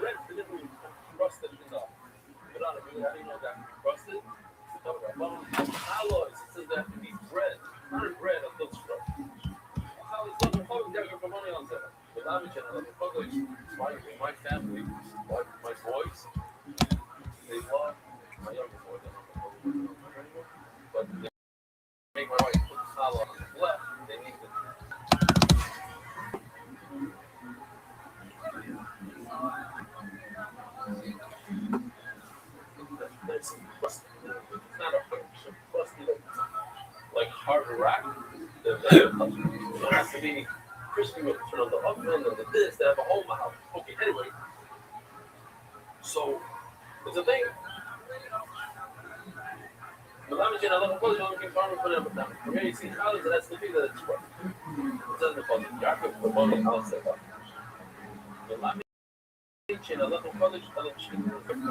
My family, my boys, they love my younger boy. But they make my wife put the collar on the left. They need to. It's not a crusty like hard rock. It has to be crispy with turn on the oven and the this. They have a whole mouth. Okay, anyway. So, it's a thing. Malami Jin, Allah calls you looking farmer for them. Okay, you see how that's the thing that it's from. It doesn't call it Yaakov, the one that I'll say about. Malami Jin, Allah calls you looking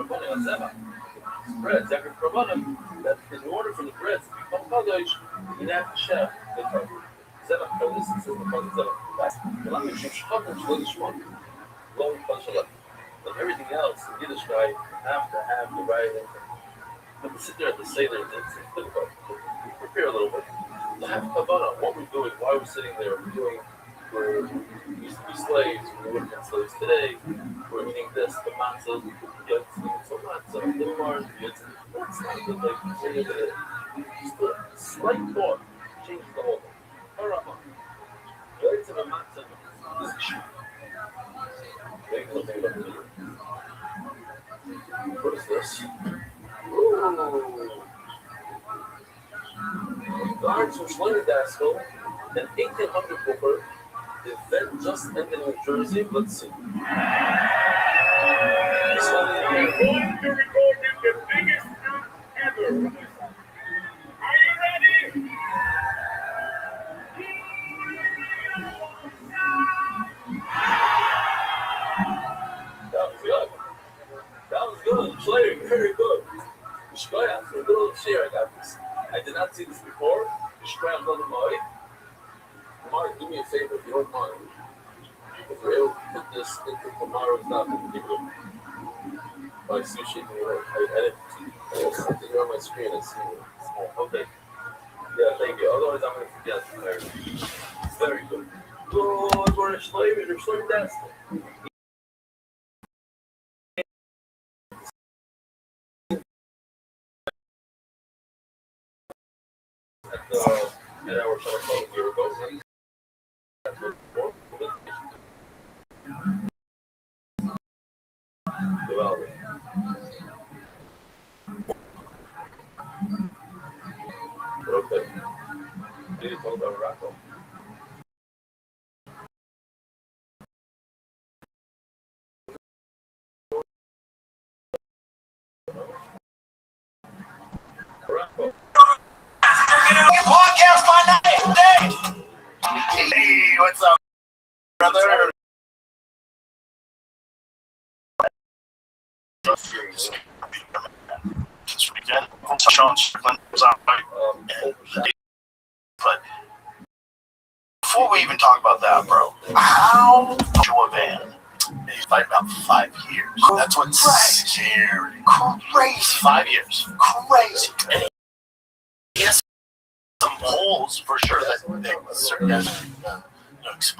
bread, Yaakov Rabbanim, that in order for the bread to become Kadosh, you have to share the Kadosh. Zevach Kadosh, this is the Kadosh Zevach. That's Malami Jin, Shchotah, Shchotah, Long Kadosh. Like everything else, the Yiddish guy have to have the right income. But to sit there at the Seder, it's difficult. Prepare a little bit. To have Kavanah, what we're doing, why we're sitting there, we used to be slaves, we wouldn't have slaves today, we're eating this, the matzah, yet so matzah, the corn, that's not good, like, just a slight thought changes the whole thing. Harama. Related to the matzah, this is shit. What is this? Ooh. Guards from Schlingerdaskell, an 1800 booker, the event just ended in New Jersey. Let's see. We're going to record the biggest act ever. Are you ready? That was good. That was good. Playing very good. Shkoya, for a little share, I got this. I did not see this before. Shkoya, another Mari. Mari, do me a favor if you don't mind. If we're able to put this into tomorrow's not going to give it my sushi. I edit something on my screen and see it. Okay. Yeah, thank you. Otherwise, I'm going to forget. It's very good. Good. We're a slave and you're slave dancing. At our telephone here we go. Okay. Did you talk about Rocco? Rocco. Podcast by night, day. Hey, what's up, brother? This weekend, Sean Strickland was on. But before we even talk about that, bro, how to a van? He's fighting about 5 years. That's what's scary. Crazy. 5 years. Crazy. And he has some holes for sure that certain guys expose.